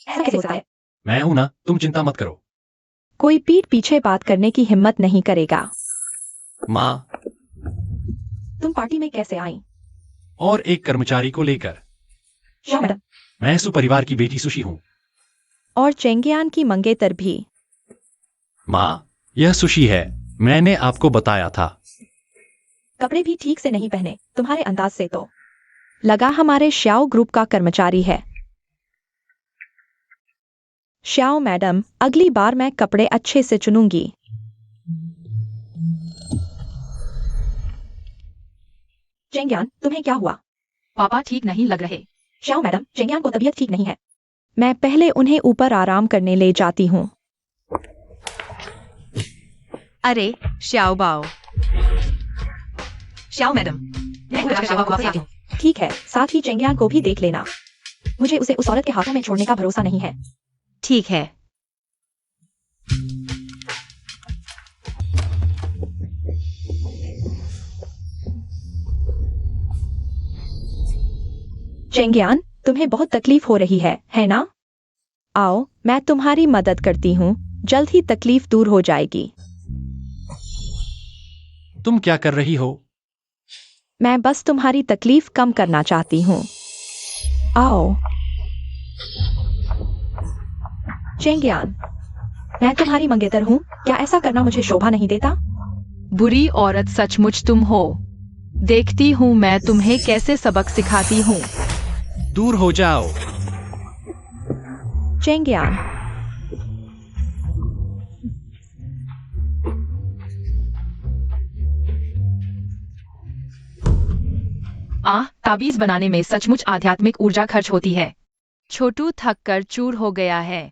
Speaker 4: ऐसा कैसे हो सकता है?
Speaker 5: मैं हूं ना, तुम चिंता मत करो।
Speaker 4: कोई पीठ पीछे बात करने की हिम्मत नहीं करेगा।
Speaker 5: माँ,
Speaker 4: तुम पार्टी में कैसे आई?
Speaker 5: और एक कर्मचारी को लेकर।
Speaker 4: शाओ मैडम
Speaker 5: मैं सुपरिवार की बेटी सुशी हूँ।
Speaker 4: और चेंगियान की मंगेतर भी।
Speaker 5: माँ, यह सुशी है, मैंने आपको बताया था।
Speaker 4: कपड़े भी ठीक से नहीं पहने, तुम्हारे अंदाज से तो लगा हमारे शाओ ग्रुप का कर्मचारी है। शाओ मैडम, अगली बार मैं कपड़े अच्छे से चुनूंगी। चेंगियान, तुम्हें क्या हुआ?
Speaker 3: पापा ठीक नहीं लग रहे।
Speaker 4: शाओ मैडम, चेंगियान को तबीयत ठीक नहीं है। मैं पहले उन्हें ऊपर आराम करने ले जाती हूँ।
Speaker 6: अरे श्याओ बाओ। श्याओ मैडम, मैं ऊपर जाकर शाओ को वापस आती हूँ।
Speaker 4: ठीक है, साथ ही चेंगियान को भी देख लेना। मुझे उसे उस औरत के हाथों में छोड़ने का भरोसा नहीं है।
Speaker 6: ठीक है।
Speaker 4: चेंगियान, तुम्हें बहुत तकलीफ हो रही है ना? आओ, मैं तुम्हारी मदद करती हूँ, जल्द ही तकलीफ दूर हो जाएगी।
Speaker 5: तुम क्या कर रही हो?
Speaker 4: मैं बस तुम्हारी तकलीफ कम करना चाहती हूँ। आओ। चेंगियान, मैं तुम्हारी मंगेतर हूँ, क्या ऐसा करना मुझे शोभा नहीं देता?
Speaker 3: बुरी औरत सचमुच तुम हो। देखती हूँ मैं तुम्हें कैसे सबक सिखाती हूँ।
Speaker 5: दूर हो जाओ।
Speaker 4: चेंगियान,
Speaker 3: ताबीज बनाने में सचमुच आध्यात्मिक ऊर्जा खर्च होती है। छोटू थक कर चूर हो गया है।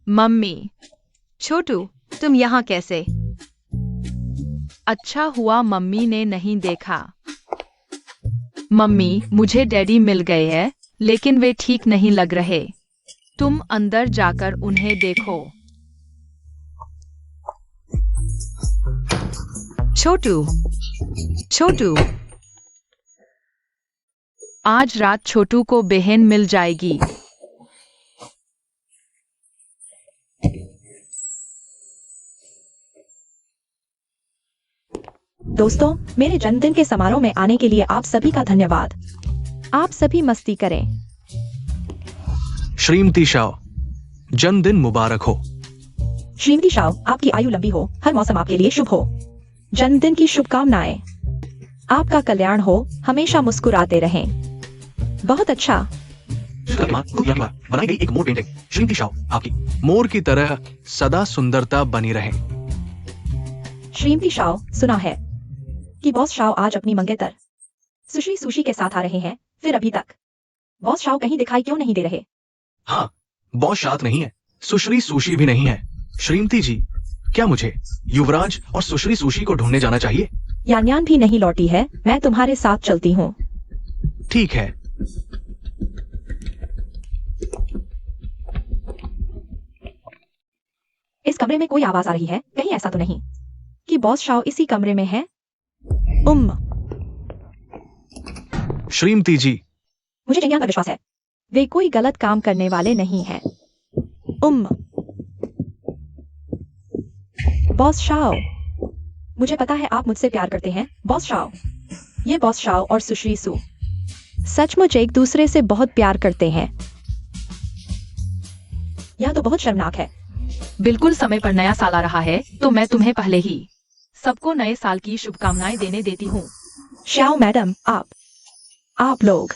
Speaker 3: मम्मी,
Speaker 6: छोटू, तुम यहाँ कैसे?
Speaker 3: अच्छा हुआ मम्मी ने नहीं देखा। मम्मी, मुझे डैडी मिल गए हैं, लेकिन वे ठीक नहीं लग रहे। तुम अंदर जाकर उन्हें देखो।
Speaker 6: छोटू, छोटू,
Speaker 3: आज रात छोटू को बहन मिल जाएगी।
Speaker 4: दोस्तों, मेरे जन्मदिन के समारोह में आने के लिए आप सभी का धन्यवाद। आप सभी मस्ती करें।
Speaker 2: श्रीमती शाओ, जन्मदिन मुबारक हो।
Speaker 4: श्रीमती शाओ, आपकी आयु लंबी हो, हर मौसम आपके लिए शुभ हो। जन्मदिन की शुभकामनाएं। आपका कल्याण हो, हमेशा मुस्कुराते रहें। बहुत अच्छा।
Speaker 2: बनाई गई एक मोर पेंटिंग। श्रीमती शाओ, आपकी मोर की तरह सदा सुंदरता बनी रहे।
Speaker 4: श्रीमती शाओ, सुना है कि बॉस शाओ आज अपनी मंगेतर सुश्री सुशी के साथ आ रहे हैं, फिर अभी तक बॉस शाओ कहीं दिखाई क्यों नहीं दे रहे?
Speaker 2: हाँ, बॉस शात नहीं है, सुश्री सुशी भी नहीं है। श्रीमती जी, क्या मुझे युवराज और सुश्री सुशी को ढूंढने जाना चाहिए?
Speaker 4: यान्यान भी नहीं लौटी है, मैं तुम्हारे साथ चलती हूँ।
Speaker 2: ठीक है।
Speaker 4: इस कमरे में कोई आवाज आ रही है, कहीं ऐसा तो नहीं कि बॉस शाओ इसी कमरे में है?
Speaker 2: श्रीमती जी,
Speaker 4: मुझे जिंगयान पर विश्वास है, वे कोई गलत काम करने वाले नहीं हैं। बॉस शाओ, मुझे पता है आप मुझसे प्यार करते हैं, बॉस शाओ। ये बॉस शाओ और सुश्री सु सचमुच एक दूसरे से बहुत प्यार करते हैं। यह तो बहुत शर्मनाक है।
Speaker 3: बिल्कुल समय पर नया साल आ रहा है, तो मैं तुम्हें पहले ही सबको नए साल की शुभकामनाएं देने देती हूँ।
Speaker 4: श्याओ मैडम, आप लोग।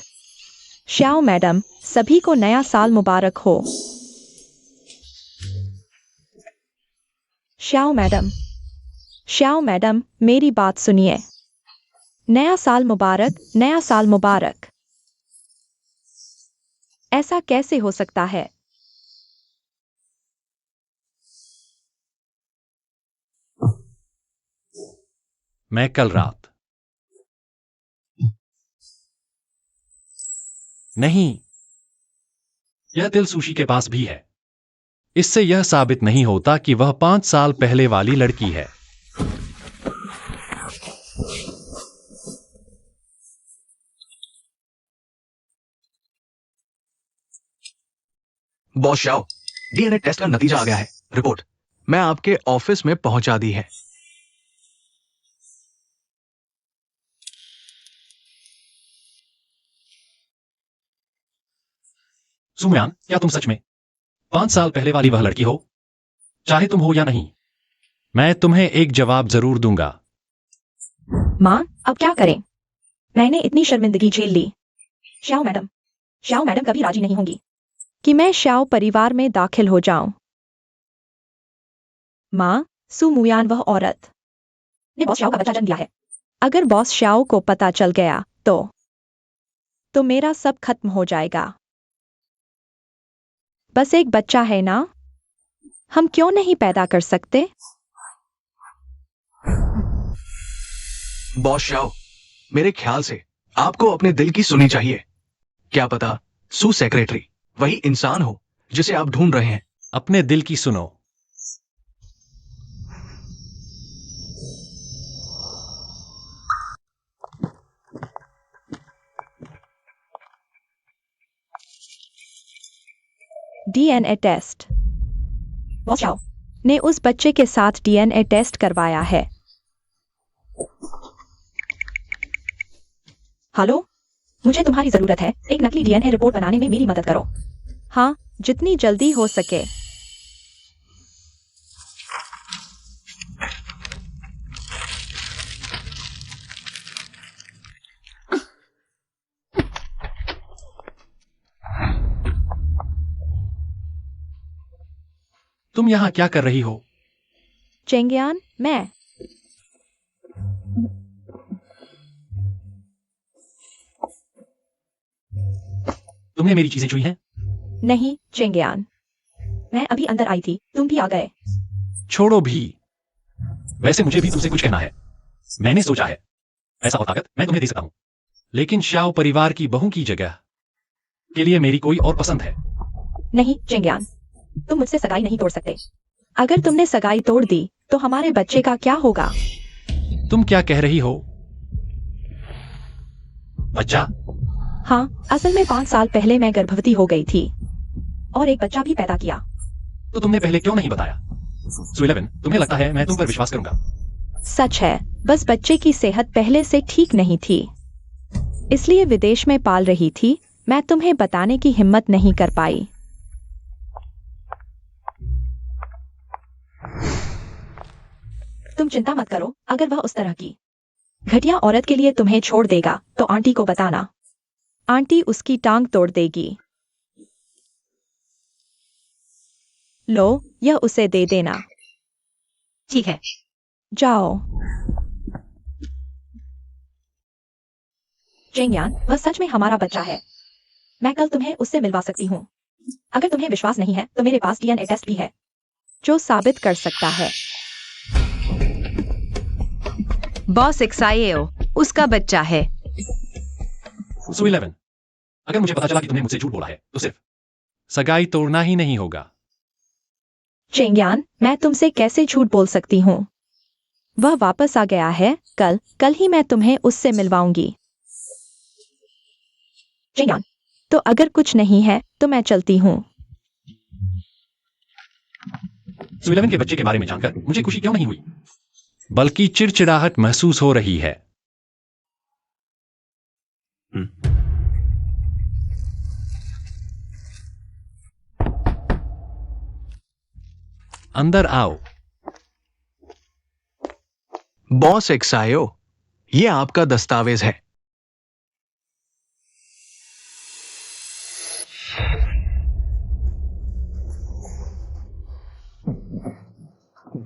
Speaker 4: श्याओ मैडम, सभी को नया साल मुबारक हो। श्याओ मैडम, मेरी बात सुनिए। नया साल मुबारक, नया साल मुबारक। ऐसा कैसे हो सकता है?
Speaker 5: मैं कल रात नहीं, यह तिल सुशी के पास भी है। इससे यह साबित नहीं होता कि वह 5 साल पहले वाली लड़की है।
Speaker 2: बॉस शाओ, डीएनए टेस्ट का नतीजा आ गया है। रिपोर्ट मैं आपके ऑफिस में पहुंचा दी है।
Speaker 5: सुमयान, क्या तुम सच में 5 साल पहले वाली वह लड़की हो? चाहे तुम हो या नहीं, मैं तुम्हें एक जवाब जरूर दूंगा।
Speaker 4: माँ, अब क्या करें? मैंने इतनी शर्मिंदगी झेल ली। श्याओ मैडम कभी राजी नहीं होंगी कि मैं श्याओ परिवार में दाखिल हो जाऊं। माँ, सु मुयान वह औरत ने बॉस श्याओ का बच्चा जन्म दिया है। अगर बॉस श्याओ को पता चल गया तो मेरा सब खत्म हो जाएगा। बस एक बच्चा है ना, हम क्यों नहीं पैदा कर सकते?
Speaker 2: बॉस शाओ, मेरे ख्याल से आपको अपने दिल की सुनी चाहिए। क्या पता सु सेक्रेटरी वही इंसान हो जिसे आप ढूंढ रहे हैं।
Speaker 5: अपने दिल की सुनो।
Speaker 4: DNA test. बॉस शाओ ने उस बच्चे के साथ डीएनए टेस्ट करवाया है। हेलो, मुझे तुम्हारी जरूरत है। एक नकली डीएनए रिपोर्ट बनाने में मेरी मदद करो। हाँ, जितनी जल्दी हो सके।
Speaker 5: तुम यहां क्या कर रही हो?
Speaker 4: चेंगियान, मैं
Speaker 5: तुमने मेरी चीजें छुई हैं?
Speaker 4: नहीं चेंगियान, मैं अभी अंदर आई थी, तुम भी आ गए।
Speaker 5: छोड़ो भी। वैसे मुझे भी तुमसे कुछ कहना है। मैंने सोचा है, ऐसा और ताकत मैं तुम्हें दे सकता हूं। लेकिन शाओ परिवार की बहू की जगह के लिए मेरी कोई और पसंद है।
Speaker 4: नहीं चेंगयान, तुम मुझसे सगाई नहीं तोड़ सकते। अगर तुमने सगाई तोड़ दी तो हमारे बच्चे का क्या होगा?
Speaker 5: तुम क्या कह रही हो? बच्चा?
Speaker 4: हाँ, असल में 5 साल पहले मैं गर्भवती हो गई थी और एक बच्चा भी पैदा किया।
Speaker 5: तो तुमने पहले क्यों नहीं बताया? सुइलेवन, तुम्हें लगता है मैं तुम पर विश्वास करूंगा?
Speaker 4: सच है, बस बच्चे की सेहत पहले से ठीक नहीं थी, इसलिए विदेश में पाल रही थी। मैं तुम्हें बताने की हिम्मत नहीं कर पाई। तुम चिंता मत करो, अगर वह उस तरह की घटिया औरत के लिए तुम्हें छोड़ देगा तो आंटी को बताना। आंटी उसकी टांग तोड़ देगी। लो, यह उसे दे देना।
Speaker 6: ठीक है।
Speaker 4: जाओ। चेंगयान, वह सच में हमारा बच्चा है। मैं कल तुम्हें उससे मिलवा सकती हूँ। अगर तुम्हें विश्वास नहीं है तो मेरे पास डीएनए टेस्ट भी है जो साबित कर सकता है।
Speaker 6: बॉस एक्साइओ उसका बच्चा है।
Speaker 5: सुइलेवन, अगर मुझे पता चला कि तुमने मुझसे झूठ बोला है तो सिर्फ सगाई तोड़ना ही नहीं होगा।
Speaker 4: चेंगयान, मैं तुमसे कैसे झूठ बोल सकती हूँ? वह वापस आ गया है। कल ही मैं तुम्हें उससे मिलवाऊंगी। चेंगयान, तो अगर कुछ नहीं है तो मैं चलती हूँ।
Speaker 5: सुइलेवन के बच्चे के बारे में जानकर मुझे खुशी क्यों नहीं हुई, बल्कि चिड़चिड़ाहट महसूस हो रही है। अंदर आओ।
Speaker 2: बॉस एक्सायो, ये आपका दस्तावेज है।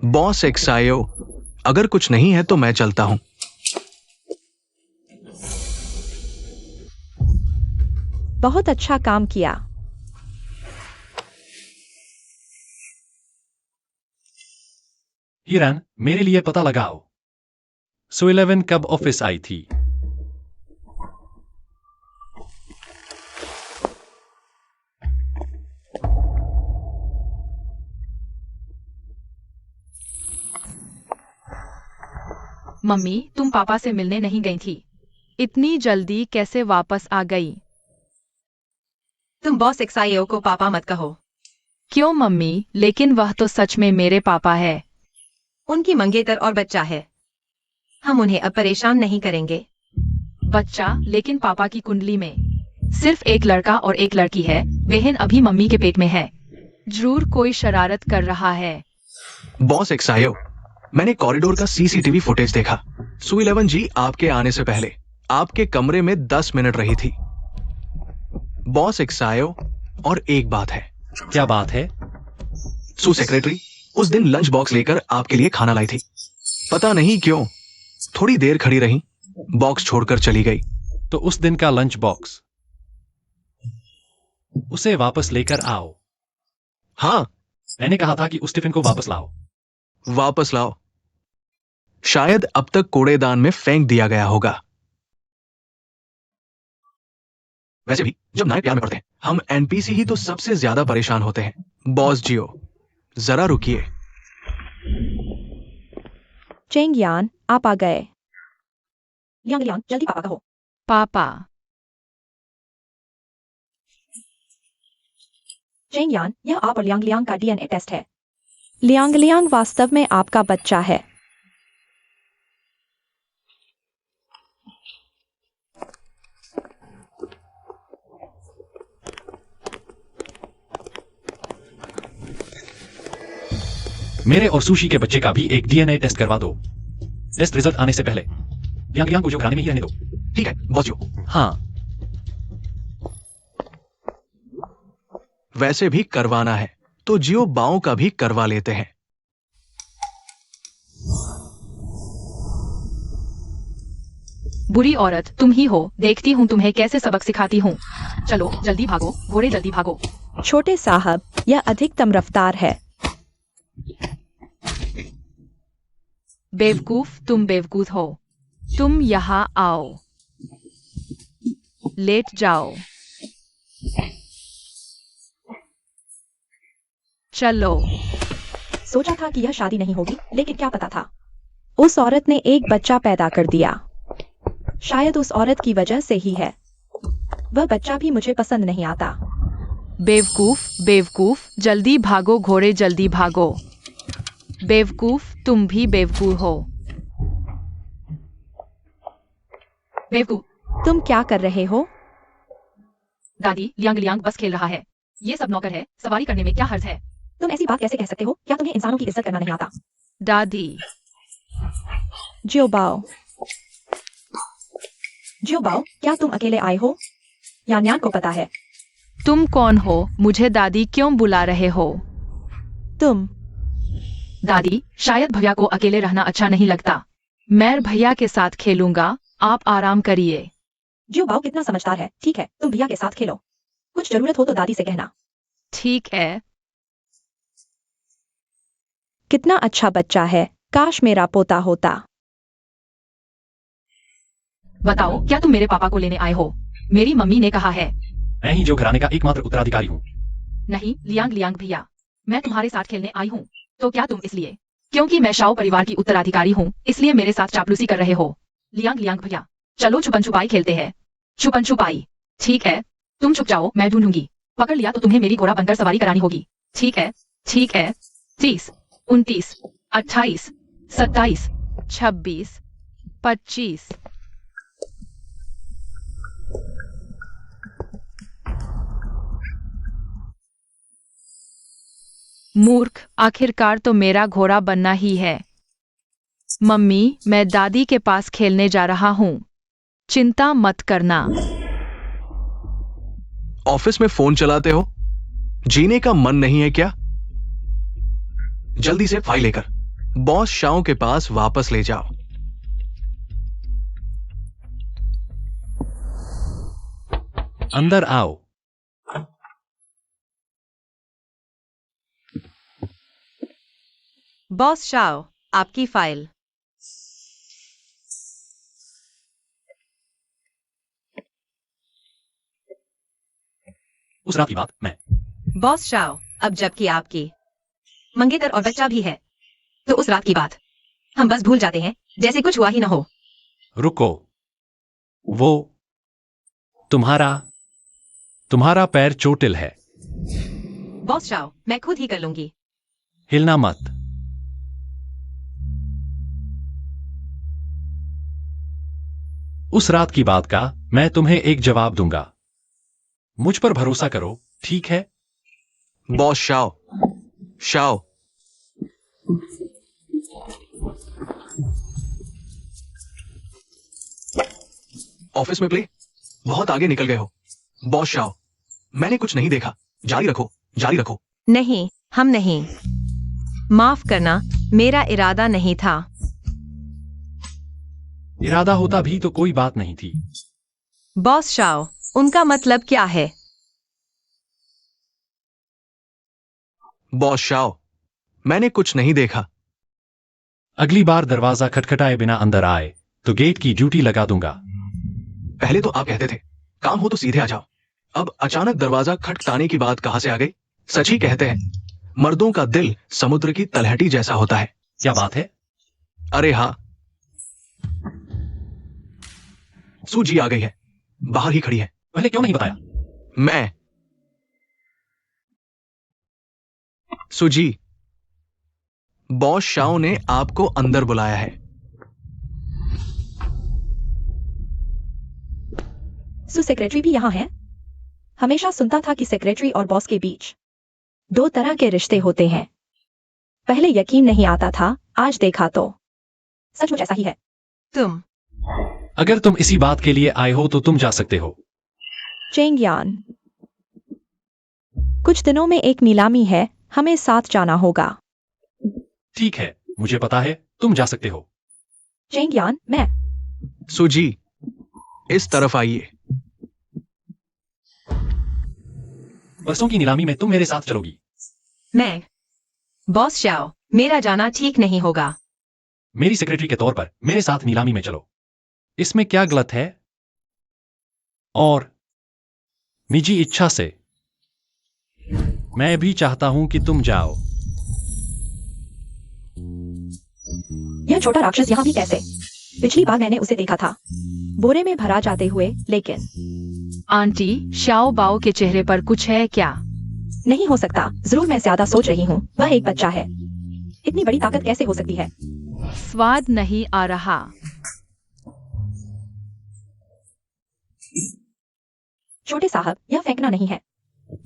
Speaker 2: बॉस एक्सायो, अगर कुछ नहीं है तो मैं चलता हूं।
Speaker 4: बहुत अच्छा काम किया।
Speaker 5: हिरन, मेरे लिए पता लगाओ, सुइलेवन कब ऑफिस आई थी?
Speaker 3: मम्मी, तुम पापा से मिलने नहीं गई थी। इतनी जल्दी कैसे वापस आ गई?
Speaker 6: तुम बॉस एक्साइओ को पापा मत कहो।
Speaker 3: क्यों मम्मी? लेकिन वह तो सच में मेरे पापा है।
Speaker 6: उनकी मंगेतर और बच्चा है। हम उन्हें अब परेशान नहीं करेंगे।
Speaker 3: बच्चा? लेकिन पापा की कुंडली में सिर्फ एक लड़का और एक लड़की है। बहन अभी मम्मी के पेट में है। जरूर कोई शरारत कर रहा है।
Speaker 2: बॉस एक्सायो, मैंने कॉरिडोर का सीसीटीवी फुटेज देखा। सुइलेवन जी आपके आने से पहले आपके कमरे में 10 मिनट रही थी। बॉस एक्सायो, और एक बात है।
Speaker 5: क्या बात है?
Speaker 2: सू सेक्रेटरी उस दिन लंच बॉक्स लेकर आपके लिए खाना लाई थी। पता नहीं क्यों थोड़ी देर खड़ी रही, बॉक्स छोड़कर चली गई।
Speaker 5: तो उस दिन का लंच बॉक्स, उसे वापस लेकर आओ।
Speaker 2: हाँ,
Speaker 5: मैंने कहा था कि उस टिफिन को वापस लाओ।
Speaker 2: वापस लाओ। शायद अब तक कूड़ेदान में फेंक दिया गया होगा। वैसे भी जब नायक प्यार में पड़ते हैं, हम एनपीसी ही तो सबसे ज्यादा परेशान होते हैं। बॉस जियो, जरा रुकिए।
Speaker 4: चेंगयान, आप आ गए। लियांग लियांग, जल्दी पापा कहो।
Speaker 3: पापा।
Speaker 4: चेंगयान, यह आप और लियांग लियांग का डीएनए टेस्ट है। लियांग लियांग वास्तव में आपका बच्चा है।
Speaker 5: मेरे और सुशी के बच्चे का भी एक डीएनए टेस्ट करवा दो। टेस्ट रिजल्ट आने से पहले यांग को जो घराने में ही रहने दो।
Speaker 2: ठीक है बॉस जियो।
Speaker 5: हाँ,
Speaker 2: वैसे भी करवाना है तो जियो बाओ का भी करवा लेते हैं।
Speaker 3: बुरी औरत तुम ही हो। देखती हूँ तुम्हें कैसे सबक सिखाती हूँ। चलो जल्दी भागो घोड़े, जल्दी भागो।
Speaker 4: छोटे साहब, यह अधिकतम रफ्तार है।
Speaker 3: बेवकूफ, तुम बेवकूफ हो। तुम यहाँ आओ। लेट जाओ। चलो।
Speaker 4: सोचा था कि यह शादी नहीं होगी, लेकिन क्या पता था उस औरत ने एक बच्चा पैदा कर दिया। शायद उस औरत की वजह से ही है। वह बच्चा भी मुझे पसंद नहीं आता।
Speaker 3: बेवकूफ, बेवकूफ, जल्दी भागो घोड़े, जल्दी भागो। बेवकूफ, तुम भी बेवकूफ हो।
Speaker 1: बेवकूफ।
Speaker 4: तुम क्या कर रहे हो?
Speaker 1: दादी, लियांग लियांग बस खेल रहा है। ये सब नौकर है, सवारी करने में क्या हर्ज है?
Speaker 4: तुम ऐसी बात कैसे कह सकते हो? क्या तुम्हें इंसानों की इज्जत करना नहीं आता?
Speaker 3: दादी।
Speaker 4: जियोबाओ, जियोबाओ, क्या तुम अकेले आए हो? यान यान को पता है।
Speaker 3: तुम कौन हो? मुझे दादी क्यों बुला रहे हो?
Speaker 4: तुम।
Speaker 1: दादी, शायद भैया को अकेले रहना अच्छा नहीं लगता।
Speaker 3: मैं भैया के साथ खेलूंगा, आप आराम करिए।
Speaker 4: जियोबाओ कितना समझदार है। ठीक है, तुम भैया के साथ खेलो। कुछ जरूरत हो तो दादी से कहना।
Speaker 3: ठीक है।
Speaker 4: कितना अच्छा बच्चा है, काश मेरा पोता होता।
Speaker 1: बताओ, क्या तुम मेरे पापा को लेने आए हो? मेरी मम्मी ने कहा है।
Speaker 5: मैं ही जो घराने का एकमात्र उत्तराधिकारी हूँ।
Speaker 1: नहीं, लियांग लियांग भैया, मैं तुम्हारे साथ खेलने आई हूँ। तो क्या तुम इसलिए क्योंकि मैं शाओ परिवार की उत्तराधिकारी हूँ इसलिए मेरे साथ चापलूसी कर रहे हो? लियांग लियांग भैया, चलो छुपन छुपाई खेलते हैं। छुपन छुपाई। ठीक है, तुम छुप जाओ, मैं ढूंढूंगी। पकड़ लिया तो तुम्हें मेरी घोड़ा बनकर सवारी करानी होगी। ठीक है, ठीक है। 30, 29, 28, 27,
Speaker 3: 26, 25। मूर्ख, आखिरकार तो मेरा घोड़ा बनना ही है। मम्मी, मैं दादी के पास खेलने जा रहा हूँ। चिंता मत करना।
Speaker 2: ऑफिस में फोन चलाते हो? जीने का मन नहीं है क्या? जल्दी से फाइल लेकर बॉस शाओ के पास वापस ले जाओ।
Speaker 5: अंदर आओ।
Speaker 6: बॉस शाओ, आपकी फाइल।
Speaker 5: उस रात की बात मैं।
Speaker 6: बॉस शाओ, अब जबकि आपकी मंगेतर और बच्चा भी है, तो उस रात की बात हम बस भूल जाते हैं जैसे कुछ हुआ ही न हो।
Speaker 5: रुको। वो तुम्हारा पैर चोटिल है।
Speaker 6: बॉस शाओ, मैं खुद ही कर लूंगी।
Speaker 5: हिलना मत। उस रात की बात का मैं तुम्हें एक जवाब दूंगा। मुझ पर भरोसा करो, ठीक है?
Speaker 2: Boss Shao, Shao. ऑफिस में प्ले बहुत आगे निकल गए हो। बॉस शाओ, मैंने कुछ नहीं देखा। जारी रखो, जारी रखो।
Speaker 6: नहीं, हम नहीं। माफ करना, मेरा इरादा नहीं था।
Speaker 5: इरादा होता भी तो कोई बात नहीं थी।
Speaker 6: बॉस शाओ, उनका मतलब क्या है?
Speaker 2: बॉस शाओ, मैंने कुछ नहीं देखा।
Speaker 5: अगली बार दरवाजा खटखटाए बिना अंदर आए तो गेट की ड्यूटी लगा दूंगा।
Speaker 2: पहले तो आप कहते थे काम हो तो सीधे आ जाओ। अब अचानक दरवाजा खटखटाने की बात कहां से आ गई? सच ही कहते हैं, मर्दों का दिल समुद्र की तलहटी जैसा होता है।
Speaker 5: क्या बात है?
Speaker 2: अरे हाँ, सूजी आ गई है, बाहर ही खड़ी है।
Speaker 5: पहले क्यों नहीं बताया?
Speaker 2: मैं सुजी, बॉस शाओ ने आपको अंदर बुलाया है।
Speaker 4: सेक्रेटरी भी यहाँ है? हमेशा सुनता था कि सेक्रेटरी और बॉस के बीच दो तरह के रिश्ते होते हैं। पहले यकीन नहीं आता था, आज देखा तो सचमुच ऐसा ही है।
Speaker 6: तुम
Speaker 5: अगर तुम इसी बात के लिए आए हो तो तुम जा सकते हो।
Speaker 4: चेंगयान, कुछ दिनों में एक नीलामी है, हमें साथ जाना होगा।
Speaker 5: ठीक है, मुझे पता है, तुम जा सकते हो।
Speaker 4: चेंगयान, मैं।
Speaker 2: सुजी, इस तरफ आइए।
Speaker 5: बसों की नीलामी में तुम मेरे साथ चलोगी।
Speaker 6: मैं। बॉस शाओ, मेरा जाना ठीक नहीं होगा।
Speaker 5: मेरी सेक्रेटरी के तौर पर मेरे साथ नीलामी में चलो। इसमें क्या गलत है? और निजी इच्छा से मैं भी चाहता हूं कि तुम जाओ।
Speaker 4: यह छोटा राक्षस यहाँ भी कैसे? पिछली बार मैंने उसे देखा था बोरे में भरा जाते हुए, लेकिन
Speaker 3: आंटी, शाओ बाओ के चेहरे पर कुछ है क्या?
Speaker 4: नहीं हो सकता। जरूर मैं ज्यादा सोच रही हूँ। वह एक बच्चा है। इतनी बड़ी ताकत कैसे हो सकती है?
Speaker 3: स्वाद नहीं आ रहा।
Speaker 4: छोटे साहब, यह फेंकना नहीं है।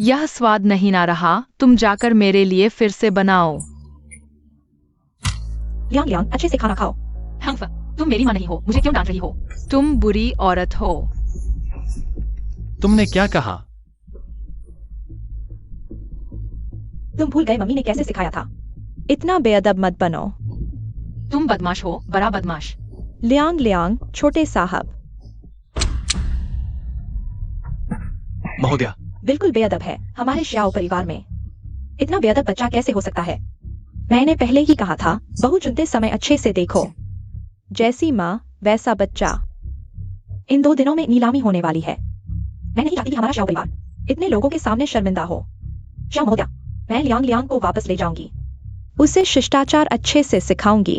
Speaker 3: यह स्वाद नहीं आ रहा। तुम जाकर मेरे लिए फिर से बनाओ।
Speaker 4: लियांग लियांग, अच्छे से खाना खाओ।
Speaker 1: हंफ, तुम मेरी मां नहीं हो, मुझे क्यों डांट रही हो?
Speaker 3: तुम बुरी औरत हो।
Speaker 5: तुमने क्या कहा?
Speaker 4: तुम भूल गए मम्मी ने कैसे सिखाया था।
Speaker 3: इतना बेअदब मत बनो।
Speaker 1: तुम बदमाश हो, बड़ा बदमाश।
Speaker 3: लियांग लियांग, छोटे साहब।
Speaker 2: महोदया,
Speaker 4: बिल्कुल बेअदब है। हमारे श्याओ परिवार में इतना बेअदब बच्चा कैसे हो सकता है? मैंने पहले ही कहा था, बहू चुनते समय अच्छे से देखो।
Speaker 3: जैसी माँ वैसा बच्चा।
Speaker 4: इन 2 दिनों में नीलामी होने वाली है। मैं नहीं चाहती कि हमारा श्याओ परिवार इतने लोगों के सामने शर्मिंदा हो। श्याओ महोदया, मैं लियांग लियांग को वापस ले जाऊंगी।
Speaker 3: उसे शिष्टाचार अच्छे से सिखाऊंगी।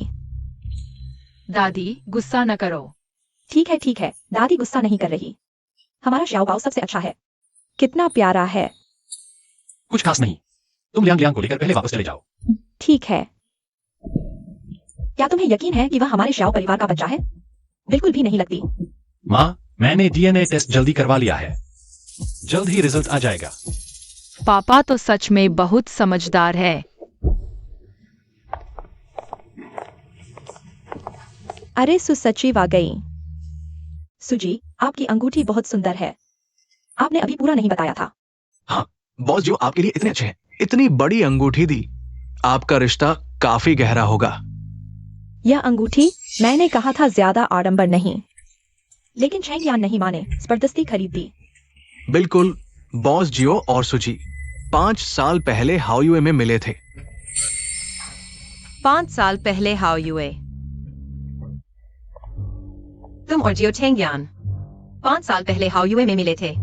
Speaker 1: दादी, गुस्सा न करो।
Speaker 4: ठीक है, दादी गुस्सा नहीं कर रही। हमारा श्याओ बाओ सबसे अच्छा है।
Speaker 3: कितना प्यारा है।
Speaker 5: कुछ खास नहीं। तुम लियांग लियांग को लेकर पहले वापस चले जाओ।
Speaker 3: ठीक है।
Speaker 4: क्या तुम्हें यकीन है कि वह हमारे श्याओ परिवार का बच्चा है? बिल्कुल भी नहीं लगती।
Speaker 5: माँ, मैंने डीएनए टेस्ट जल्दी करवा लिया है। जल्द ही रिजल्ट आ जाएगा।
Speaker 3: पापा तो सच में बहुत समझदार है। अरे सुसचिव आ गई।
Speaker 4: सुजी, आपकी अंगूठी बहुत सुंदर है। आपने अभी पूरा नहीं बताया था।
Speaker 2: हाँ, बॉस जो आपके लिए इतने अच्छे हैं, इतनी बड़ी अंगूठी दी। आपका रिश्ता काफी गहरा होगा।
Speaker 4: यह अंगूठी मैंने कहा था ज्यादा आडंबर नहीं, लेकिन चैंग यान नहीं माने, जबरदस्ती खरीद दी।
Speaker 2: बिल्कुल, बॉस जियो और सुजी 5 साल पहले हाओयुए में मिले थे।
Speaker 6: 5 साल पहले हाओ युए। तुम और जियो चेंगयान 5 साल पहले हाओ युए में मिले थे।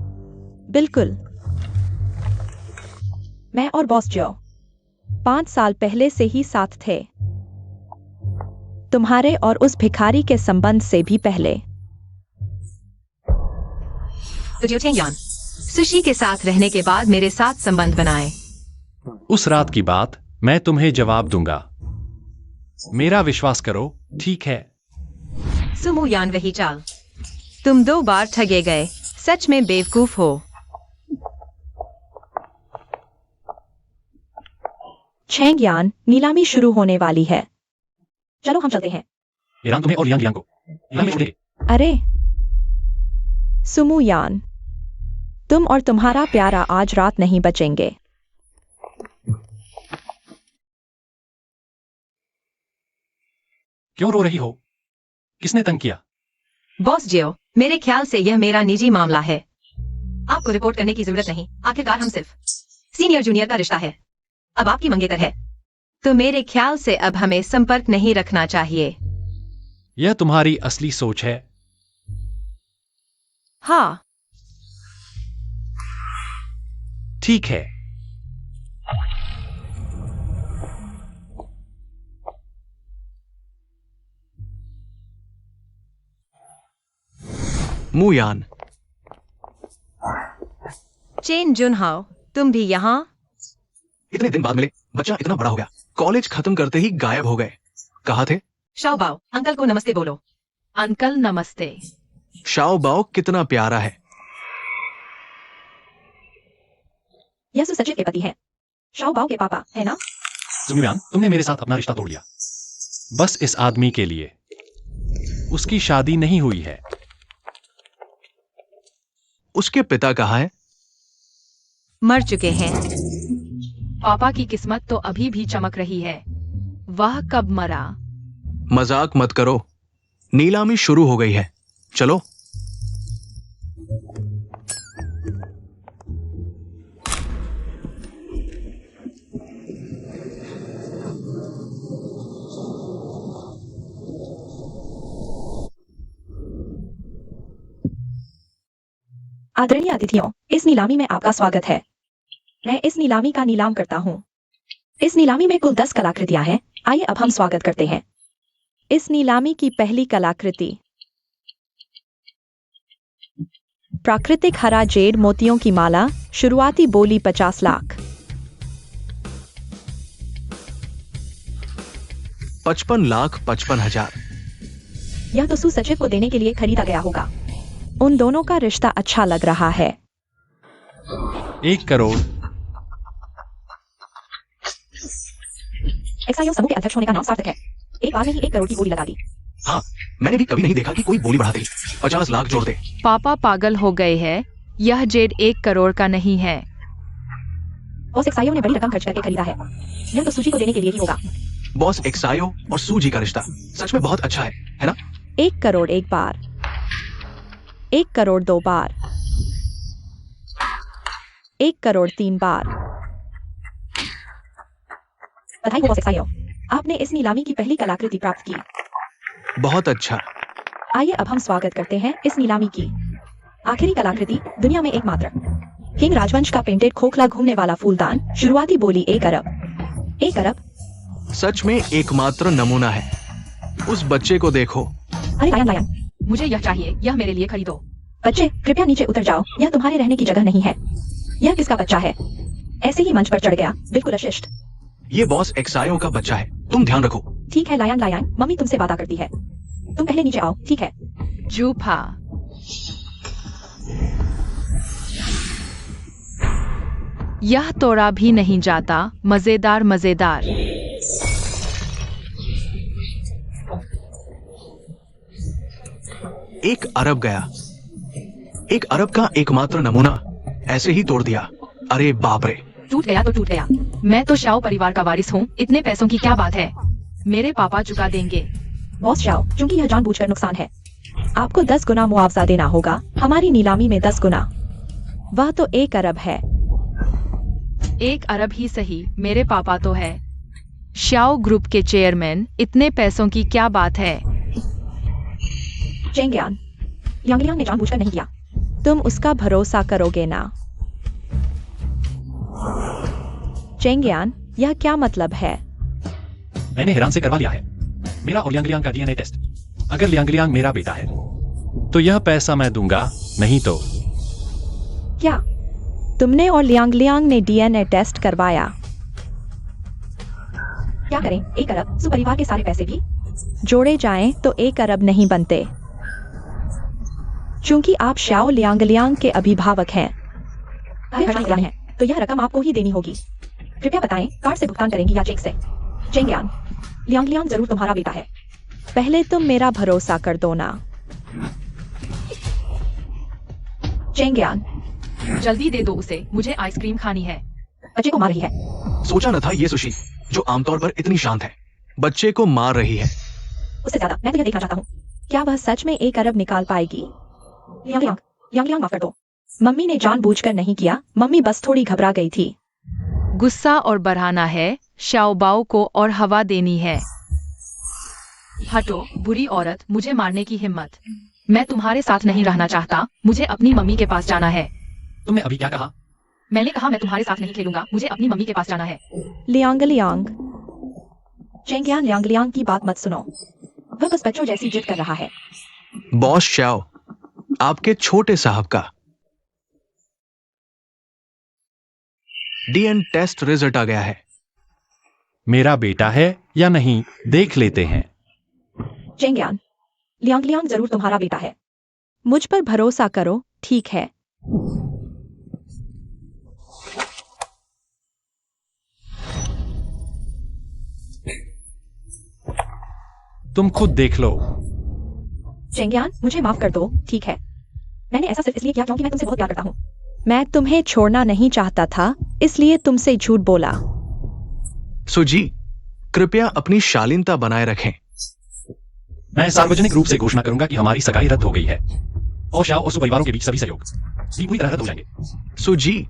Speaker 4: बिल्कुल। मैं और बॉस जो
Speaker 3: 5 साल पहले से ही साथ थे। तुम्हारे और उस भिखारी के संबंध से भी पहले।
Speaker 6: तो जियो चेंगयान सुशी के साथ रहने के बाद मेरे साथ संबंध बनाए।
Speaker 5: उस रात की बात मैं तुम्हें जवाब दूंगा। मेरा विश्वास करो, ठीक है?
Speaker 6: सुमू यान वही चाल। तुम 2 बार ठगे गए। सच में बेवकूफ हो।
Speaker 4: चैंग यान, नीलामी शुरू होने वाली है। चलो हम चलते हैं।
Speaker 5: ईरान तुम्हें और लियांग लियांग को नीलामी में छोड़ देंगे।
Speaker 3: अरे सुमुयान, तुम और तुम्हारा प्यारा आज रात नहीं बचेंगे।
Speaker 5: क्यों रो रही हो? किसने तंग किया?
Speaker 6: बॉस जियो, मेरे ख्याल से यह मेरा निजी मामला है। आपको रिपोर्ट करने की जरूरत नहीं। आखिरकार हम सिर्फ सीनियर जूनियर का रिश्ता है। अब आपकी मंगेतर है, तो मेरे ख्याल से अब हमें संपर्क नहीं रखना चाहिए।
Speaker 5: यह तुम्हारी असली सोच है।
Speaker 3: हाँ,
Speaker 5: ठीक है।
Speaker 2: मुयान,
Speaker 6: चेन जुनहाओ, तुम भी यहाँ?
Speaker 2: इतने दिन बाद मिले, बच्चा इतना बड़ा हो गया, कॉलेज खत्म करते ही गायब हो गए। कहाँ थे?
Speaker 6: शाओबाओ, अंकल को नमस्ते बोलो।
Speaker 1: अंकल नमस्ते।
Speaker 2: शाओ बाओ कितना प्यारा है।
Speaker 4: यह सचिव के पति है, शाओ बाओ के पापा, है ना?
Speaker 5: सुमियान, तुमने मेरे साथ अपना रिश्ता तोड़ लिया। बस इस आदमी के लिए। उसकी शादी नहीं हुई है।
Speaker 2: उसके पिता कहाँ है?
Speaker 6: मर चुके हैं।
Speaker 1: पापा की किस्मत तो अभी भी चमक रही है।
Speaker 3: वह कब मरा?
Speaker 2: मजाक मत करो, नीलामी शुरू हो गई है। चलो।
Speaker 4: आदरणीय अतिथियों, इस नीलामी में आपका स्वागत है। मैं इस नीलामी का नीलाम करता हूँ। इस नीलामी में कुल 10 कलाकृतियां हैं। आइए अब हम स्वागत करते हैं।
Speaker 3: इस नीलामी की पहली कलाकृति प्राकृतिक हरा जेड मोतियों की माला, शुरुआती बोली 50 लाख।
Speaker 2: 55,55,000।
Speaker 4: यह तो सचिव को देने के लिए खरीदा गया होगा।
Speaker 3: उन दोनों का रिश्ता अच्छा लग रहा है।
Speaker 5: 1 करोड़।
Speaker 4: एक्साइओ समूह के अध्यक्ष होने का नाम सार्थक है। एक बार में ही 1 करोड़ की बोली लगा दी।
Speaker 2: हाँ, मैंने भी कभी नहीं देखा कि कोई बोली बढ़ा दे। 50 लाख जोड़ दे।
Speaker 3: पापा पागल हो गए हैं। यह जेड 1 करोड़ का नहीं है।
Speaker 4: बॉस एक्साइओ ने बड़ी रकम खर्च करके खरीदा है। यह तो सूची को देने के लिए ही होगा।
Speaker 2: बॉस एक्साइओ और सूजी का रिश्ता सच में बहुत अच्छा है ना?
Speaker 3: 1 करोड़ एक बार, 1 करोड़ 2 बार, 1 करोड़ 3 बार।
Speaker 4: बधाई हो बॉस एक्साइओ, आपने इस नीलामी की पहली कलाकृति प्राप्त की।
Speaker 2: बहुत अच्छा।
Speaker 4: आइए अब हम स्वागत करते हैं इस नीलामी की आखिरी कलाकृति, दुनिया में एकमात्र किंग राजवंश का पेंटेड खोखला घूमने वाला फूलदान, शुरुआती बोली 1 अरब। 1 अरब
Speaker 2: सच में एकमात्र नमूना है। उस बच्चे को देखो।
Speaker 4: अरे लायन,
Speaker 1: मुझे यह चाहिए, यह मेरे लिए खरीदो।
Speaker 4: बच्चे कृपया नीचे उतर जाओ, यह तुम्हारे रहने की जगह नहीं है। यह किसका बच्चा है? ऐसे ही मंच पर चढ़ गया, बिल्कुल अशिष्ट।
Speaker 2: ये बॉस एक्साइओ का बच्चा है, तुम ध्यान रखो।
Speaker 4: ठीक है लायन, मम्मी तुमसे वादा करती है। तुम पहले नीचे आओ, ठीक है?
Speaker 3: जूफा। यह तोड़ा भी नहीं जाता। मजेदार मजेदार।
Speaker 2: एक अरब गया। 1 अरब का एकमात्र नमूना ऐसे ही तोड़ दिया। अरे बाप रे।
Speaker 1: टूट गया तो टूट गया। मैं तो शाओ परिवार का वारिस हूँ, इतने पैसों की क्या बात है। मेरे पापा चुका देंगे।
Speaker 4: बॉस शाओ, क्योंकि यह जानबूझकर नुकसान है, आपको 10 गुना मुआवजा देना होगा। हमारी नीलामी में 10 गुना।
Speaker 3: वह तो 1 अरब है।
Speaker 1: 1 अरब ही सही,
Speaker 3: मेरे पापा तो है शाओ ग्रुप के चेयरमैन, इतने पैसों की क्या बात है।
Speaker 4: चेंगियान, यांगलियांग ने जानबूझकर नहीं किया।
Speaker 3: तुम उसका भरोसा करोगे ना? चेंगियान, यह क्या मतलब है?
Speaker 5: मैंने हैरान से करवा लिया है मेरा और लियांग का डीएनए टेस्ट। अगर लियांग मेरा बेटा है तो यह पैसा मैं दूंगा, नहीं तो।
Speaker 4: क्या
Speaker 3: तुमने और लियांग ने डीएनए टेस्ट करवाया?
Speaker 4: क्या करें? 1 अरब सुपरिवार के सारे पैसे भी
Speaker 3: जोड़े जाएं तो 1 अरब नहीं बनते, चूंकि आप शाओ लियांग के अभिभावक हैं।
Speaker 4: है तो यह रकम आपको ही देनी होगी। कृपया बताएं, कार्ड से भुगतान करेंगी या चेक से? चेंगियान, लियांग जरूर तुम्हारा बेटा है।
Speaker 3: पहले तुम मेरा भरोसा कर दो ना।
Speaker 4: चेंगियान,
Speaker 1: जल्दी दे दो उसे, मुझे आइसक्रीम खानी है।
Speaker 4: बच्चे को मार रही है।
Speaker 2: सोचा न था ये सुशी, जो आमतौर पर इतनी शांत है, बच्चे को मार रही है।
Speaker 4: उससे ज्यादा मैं तो यह देखना चाहता हूँ,
Speaker 3: क्या वह सच में 1 अरब निकाल पाएगी?
Speaker 4: लियांग माफ कर दो।
Speaker 3: मम्मी ने जानबूझकर नहीं किया, मम्मी बस थोड़ी घबरा गई थी। गुस्सा और बढ़ाना है, शाओबाओ को और हवा देनी है।
Speaker 1: हटो बुरी औरत, मुझे मारने की हिम्मत। मैं तुम्हारे साथ नहीं रहना चाहता, मुझे अपनी मम्मी के पास जाना है।
Speaker 5: तुमने अभी क्या कहा?
Speaker 1: मैंने कहा मैं तुम्हारे साथ नहीं खेलूंगा, मुझे अपनी मम्मी के पास जाना है।
Speaker 3: लियांग।
Speaker 4: चेंगियान, लियांग की बात मत सुनो, वह बस बच्चों जैसी जिद कर रहा है।
Speaker 2: बॉस शाओ, आपके छोटे साहब का डीएनए टेस्ट रिजल्ट आ गया है।
Speaker 5: मेरा बेटा है या नहीं, देख लेते हैं।
Speaker 4: चेंगियान, लियांग जरूर तुम्हारा बेटा है।
Speaker 3: मुझ पर भरोसा करो, ठीक है?
Speaker 5: तुम खुद देख लो।
Speaker 4: चेंगियान, मुझे माफ कर दो, ठीक है? मैंने ऐसा सिर्फ इसलिए किया क्योंकि मैं तुमसे बहुत प्यार करता हूँ।
Speaker 3: मैं तुम्हें छोड़ना नहीं चाहता था, इसलिए तुमसे झूठ बोला।
Speaker 2: सुजी, कृपया अपनी शालीनता बनाए रखें।
Speaker 5: मैं सार्वजनिक रूप से घोषणा करूंगा कि हमारी सगाई रद्द हो गई है और शाओ और परिवारों के बीच सभी सहयोग भी पूरी तरह रद्द हो जाएंगे।
Speaker 2: सुजी,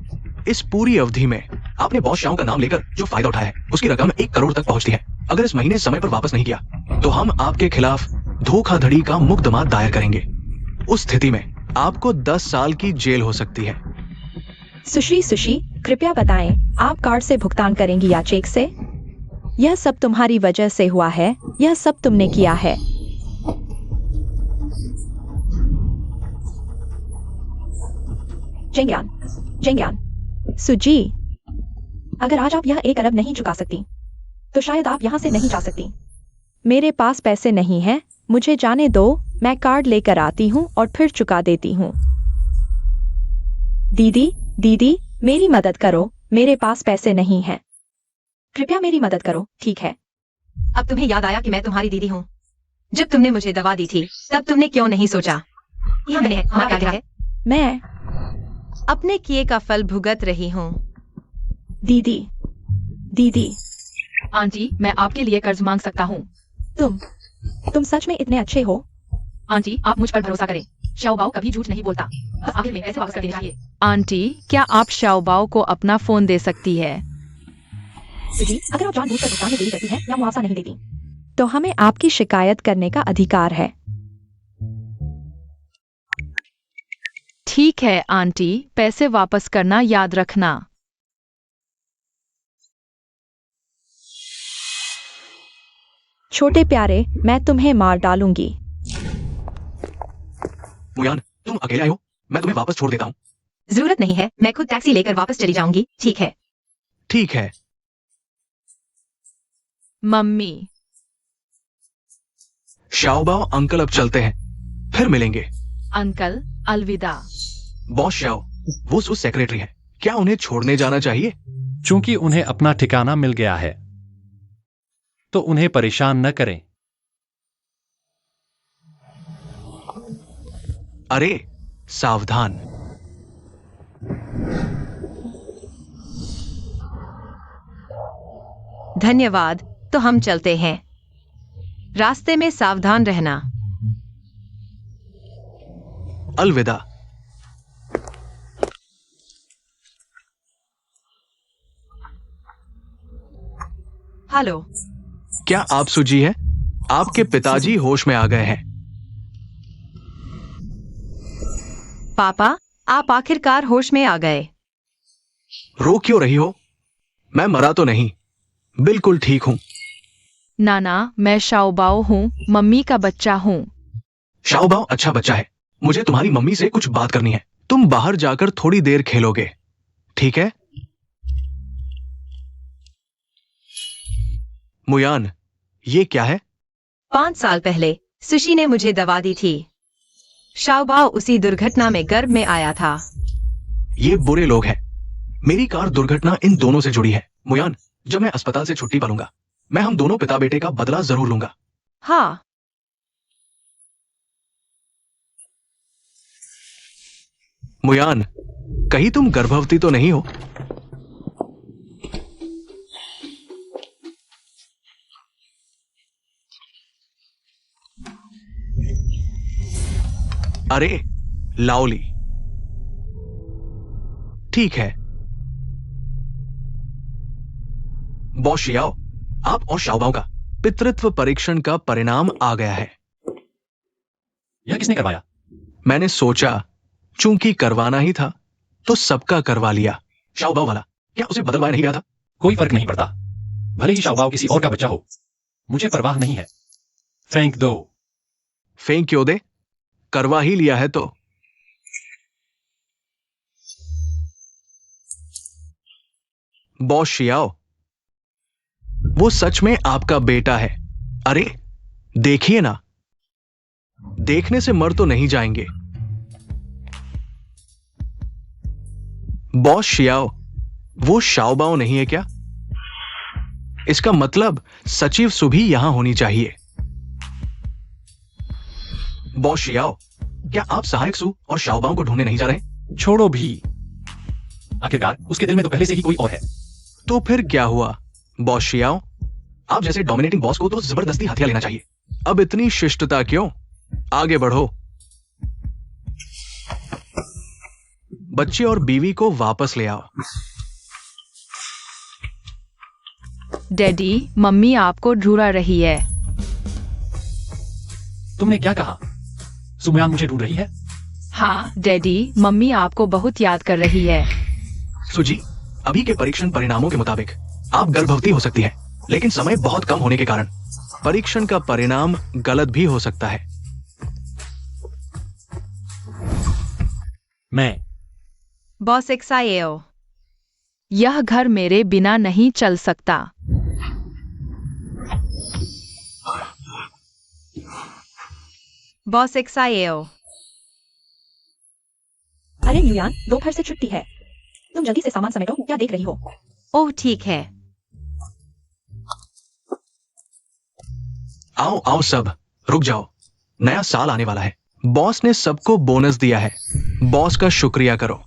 Speaker 2: इस पूरी अवधि में आपने बॉस शाओ का नाम लेकर जो फायदा उठाया है, उसकी रकम 1 करोड़ तक पहुंचती है। अगर इस महीने समय पर वापस नहीं किया तो हम आपके खिलाफ धोखाधड़ी का मुकदमा दायर करेंगे। उस स्थिति में आपको 10 साल की जेल हो सकती है।
Speaker 4: सुशी, कृपया बताएं, आप कार्ड से भुगतान करेंगी या चेक से? यह सब तुम्हारी वजह से हुआ है, यह सब तुमने किया है। जेंग्यान, सुजी, अगर आज आप यह 1 अरब नहीं चुका सकती, तो शायद आप यहां से नहीं जा सकती। मेरे पास पैसे नहीं हैं, मुझे जाने दो, मैं कार्ड लेकर आती हूँ और फिर चुका देती हूँ। दीदी, मेरी मदद करो, मेरे पास पैसे नहीं हैं। कृपया मेरी मदद करो, ठीक है?
Speaker 6: अब तुम्हें याद आया कि मैं तुम्हारी दीदी हूँ। जब तुमने मुझे दवा दी थी, तब तुमने क्यों नहीं सोचा? यहाँ मैंने क्या लिखा है?
Speaker 4: मैं
Speaker 6: अपने किए का फल भुगत रही हूँ।
Speaker 4: दीदी,
Speaker 1: आंटी, मैं आपके लिए कर्ज मांग सकता हूँ।
Speaker 4: तुम सच में इतने अच्छे हो?
Speaker 1: आंटी, आप मुझ पर भरोसा करें। शाओबाओ कभी झूठ नहीं बोलता। बस आखिर में पैसे वापस कर देने चाहिए।
Speaker 3: आंटी, क्या आप शाओबाओ को अपना फोन दे सकती है?
Speaker 4: सुजी, अगर आप जानबूझकर भुगतान में देरी करती हैं या मुआवजा नहीं देती, तो हमें आपकी शिकायत करने का अधिकार है।
Speaker 3: ठीक है आंटी, पैसे वापस करना याद रखना।
Speaker 4: छोटे प्यारे, मैं तुम्हें मार डालूंगी।
Speaker 2: मुयान, तुम अकेले आए हो? मैं तुम्हें वापस छोड़ देता हूँ।
Speaker 6: जरूरत नहीं है, मैं खुद टैक्सी लेकर वापस चली जाऊंगी, ठीक है?
Speaker 2: ठीक है।
Speaker 3: मम्मी,
Speaker 2: शाओबाओ अंकल अब चलते हैं, फिर मिलेंगे।
Speaker 3: अंकल, अलविदा।
Speaker 2: बॉस शाओ, वो सेक्रेटरी है, क्या उन्हें छोड़ने जाना चाहिए?
Speaker 5: चूंकि उन्हें अपना ठिकाना मिल गया है, तो उन्हें परेशान न करें।
Speaker 2: अरे, सावधान।
Speaker 6: धन्यवाद, तो हम चलते हैं। रास्ते में सावधान रहना।
Speaker 2: अलविदा।
Speaker 6: हेलो,
Speaker 2: क्या आप सुजी हैं? आपके पिताजी होश में आ गए हैं।
Speaker 6: पापा, आप आखिरकार होश में आ गए।
Speaker 2: रो क्यों रही हो? मैं मरा तो नहीं, बिल्कुल ठीक हूं।
Speaker 3: नाना, मैं शाओबाओ हूँ, मम्मी का बच्चा हूँ।
Speaker 2: शाओबाओ अच्छा बच्चा है, मुझे तुम्हारी मम्मी से कुछ बात करनी है। तुम बाहर जाकर थोड़ी देर खेलोगे, ठीक है? मुयान, ये क्या है?
Speaker 6: 5 साल पहले सुशी ने मुझे दवा दी थी। शाओबाओ उसी दुर्घटना में गर्भ में आया था।
Speaker 2: ये बुरे लोग हैं। मेरी कार दुर्घटना इन दोनों से जुड़ी है। मुयान, जब मैं अस्पताल से छुट्टी पर लूंगा, मैं हम दोनों पिता बेटे का बदला जरूर लूंगा।
Speaker 6: हाँ,
Speaker 2: मुयान, कहीं तुम गर्भवती तो नहीं हो? अरे, लाओली। ठीक है। बॉस शियाओ, आप और शाओबाओ का पितृत्व परीक्षण का परिणाम आ गया है।
Speaker 5: यह किसने करवाया?
Speaker 2: मैंने सोचा, चूंकि करवाना ही था, तो सबका करवा लिया। शाओबाओ वाला, क्या उसे बदलवाया नहीं गया था?
Speaker 5: कोई फर्क नहीं पड़ता, भले ही शाओबाओ किसी और का बच्चा हो, मुझे परवाह नहीं है। फेंक दो।
Speaker 2: फेंक क्यों दे? करवा ही लिया है तो। बॉस शियाओ, वो सच में आपका बेटा है। अरे, देखिए ना, देखने से मर तो नहीं जाएंगे। बॉस शियाओ, वो शाओबाओ नहीं है क्या? इसका मतलब सचिव सुभी यहां होनी चाहिए। बॉस शियाओ, क्या आप सहायक सु और शाओबाओ को ढूंढने नहीं जा रहे?
Speaker 5: छोड़ो भी, आखिरकार उसके दिल में तो पहले से ही कोई और है।
Speaker 2: तो फिर क्या हुआ? बॉस शियाओ, आप जैसे डोमिनेटिंग बॉस को तो जबरदस्ती हथियार लेना चाहिए। अब इतनी शिष्टता क्यों? आगे बढ़ो। बच्चे और बीवी को वापस ले आओ।
Speaker 3: डैडी, मम्मी आपको ढूंढ रही है।
Speaker 5: तुमने क्या कहा? सुमयान मुझे ढूंढ रही है?
Speaker 3: हाँ डैडी, मम्मी आपको बहुत याद कर रही है।
Speaker 2: सुजी, अभी के परीक्षण परिणामों के मुताबिक आप गर्भवती हो सकती हैं, लेकिन समय बहुत कम होने के कारण परीक्षण का परिणाम गलत भी हो सकता है।
Speaker 5: मैं
Speaker 6: बॉस XIAO।
Speaker 3: यह घर मेरे बिना नहीं चल सकता।
Speaker 6: Boss XIAO।
Speaker 4: अरे न्यूयान, दोपहर से छुट्टी है। तुम जल्दी से सामान समेटो, क्या देख रही हो?
Speaker 6: ओह ठीक है।
Speaker 2: आओ आओ सब, रुक जाओ। नया साल आने वाला है। बॉस ने सबको बोनस दिया है। बॉस का शुक्रिया करो।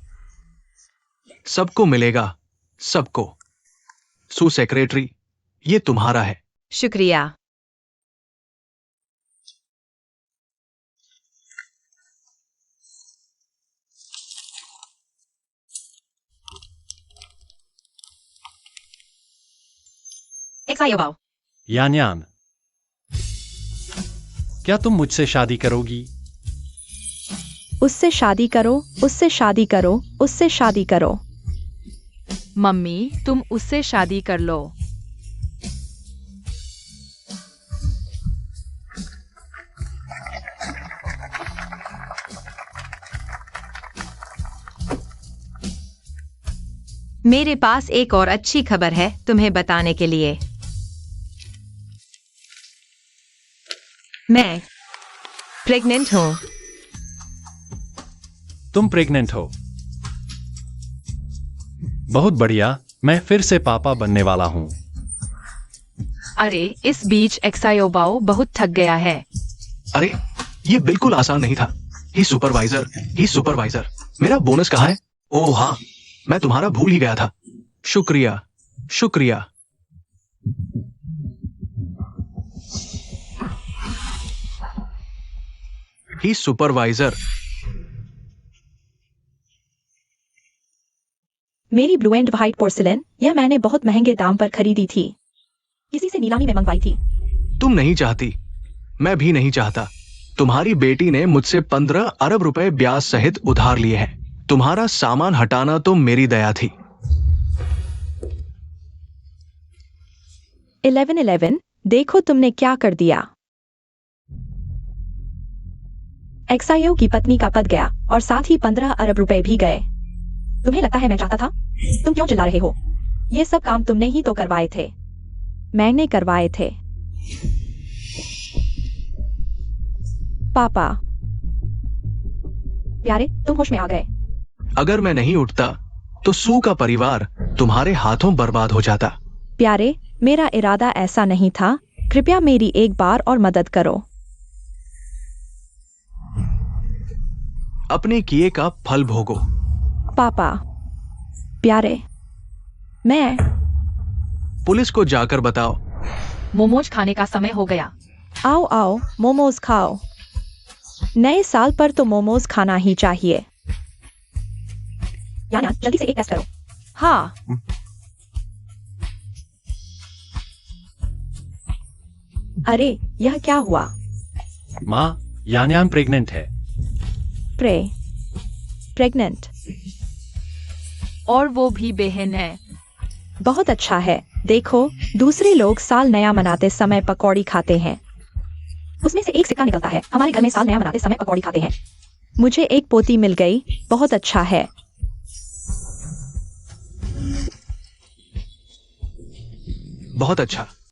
Speaker 2: सबको मिलेगा, सबको। सू सेक्रेटरी, ये तुम्हारा है।
Speaker 6: शुक्रिया। XIAO बाओ।
Speaker 5: यान, क्या तुम मुझसे शादी करोगी?
Speaker 4: उससे शादी करो, उससे शादी करो, उससे शादी करो।
Speaker 3: मम्मी, तुम उससे शादी कर लो।
Speaker 6: मेरे पास एक और अच्छी खबर है तुम्हें बताने के लिए। मैं प्रेग्नेंट हूँ।
Speaker 5: तुम प्रेग्नेंट हो? बहुत बढ़िया, मैं फिर से पापा बनने वाला हूँ।
Speaker 3: अरे इस बीच XIAO बाओ बहुत थक गया है।
Speaker 2: अरे ये बिल्कुल आसान नहीं था। ही सुपरवाइजर, मेरा बोनस कहाँ है? ओह हाँ, मैं तुम्हारा भूल ही गया था। शुक्रिया, शुक्रिया। ही सुपरवाइजर।
Speaker 4: मेरी ब्लू एंड व्हाइट पोर्सिलेन, यह मैंने बहुत महंगे दाम पर खरीदी थी। किसी से नीलामी में मंगवाई थी।
Speaker 2: तुम नहीं चाहती, मैं भी नहीं चाहता। तुम्हारी बेटी ने मुझसे 15 अरब रुपए ब्याज सहित उधार लिए हैं। तुम्हारा सामान हटाना तो मेरी दया थी।
Speaker 4: 1111, देखो तुमने क्या कर दिया। XIAO की पत्नी का पद गया और साथ ही 15 अरब रुपए भी गए। तुम्हें लगता है मैं चाहता था? तुम क्यों चिल्ला रहे हो? ये सब काम तुमने ही तो करवाए थे। मैंने करवाए थे। पापा प्यारे, तुम होश में आ गए।
Speaker 2: अगर मैं नहीं उठता तो सू का परिवार तुम्हारे हाथों बर्बाद हो जाता।
Speaker 4: प्यारे, मेरा इरादा ऐसा नहीं था। कृपया मेरी एक बार और मदद करो।
Speaker 2: अपने किए का फल भोगो।
Speaker 4: पापा प्यारे, मैं
Speaker 2: पुलिस को जाकर बताओ।
Speaker 1: मोमोज खाने का समय हो गया।
Speaker 4: आओ आओ, मोमोज खाओ। नए साल पर तो मोमोज खाना ही चाहिए। याना, जल्दी से एक टेस्ट करो। हाँ। अरे यह क्या हुआ?
Speaker 5: माँ, यान प्रेग्नेंट है।
Speaker 4: प्रेग्नेंट?
Speaker 3: और वो भी बहन है।
Speaker 4: बहुत अच्छा है। देखो, दूसरे लोग साल नया मनाते समय पकौड़ी खाते हैं। उसमें से एक सिक्का निकलता है। हमारे घर में साल नया मनाते समय पकौड़ी खाते हैं। मुझे एक पोती मिल गई। बहुत अच्छा है।
Speaker 2: बहुत अच्छा।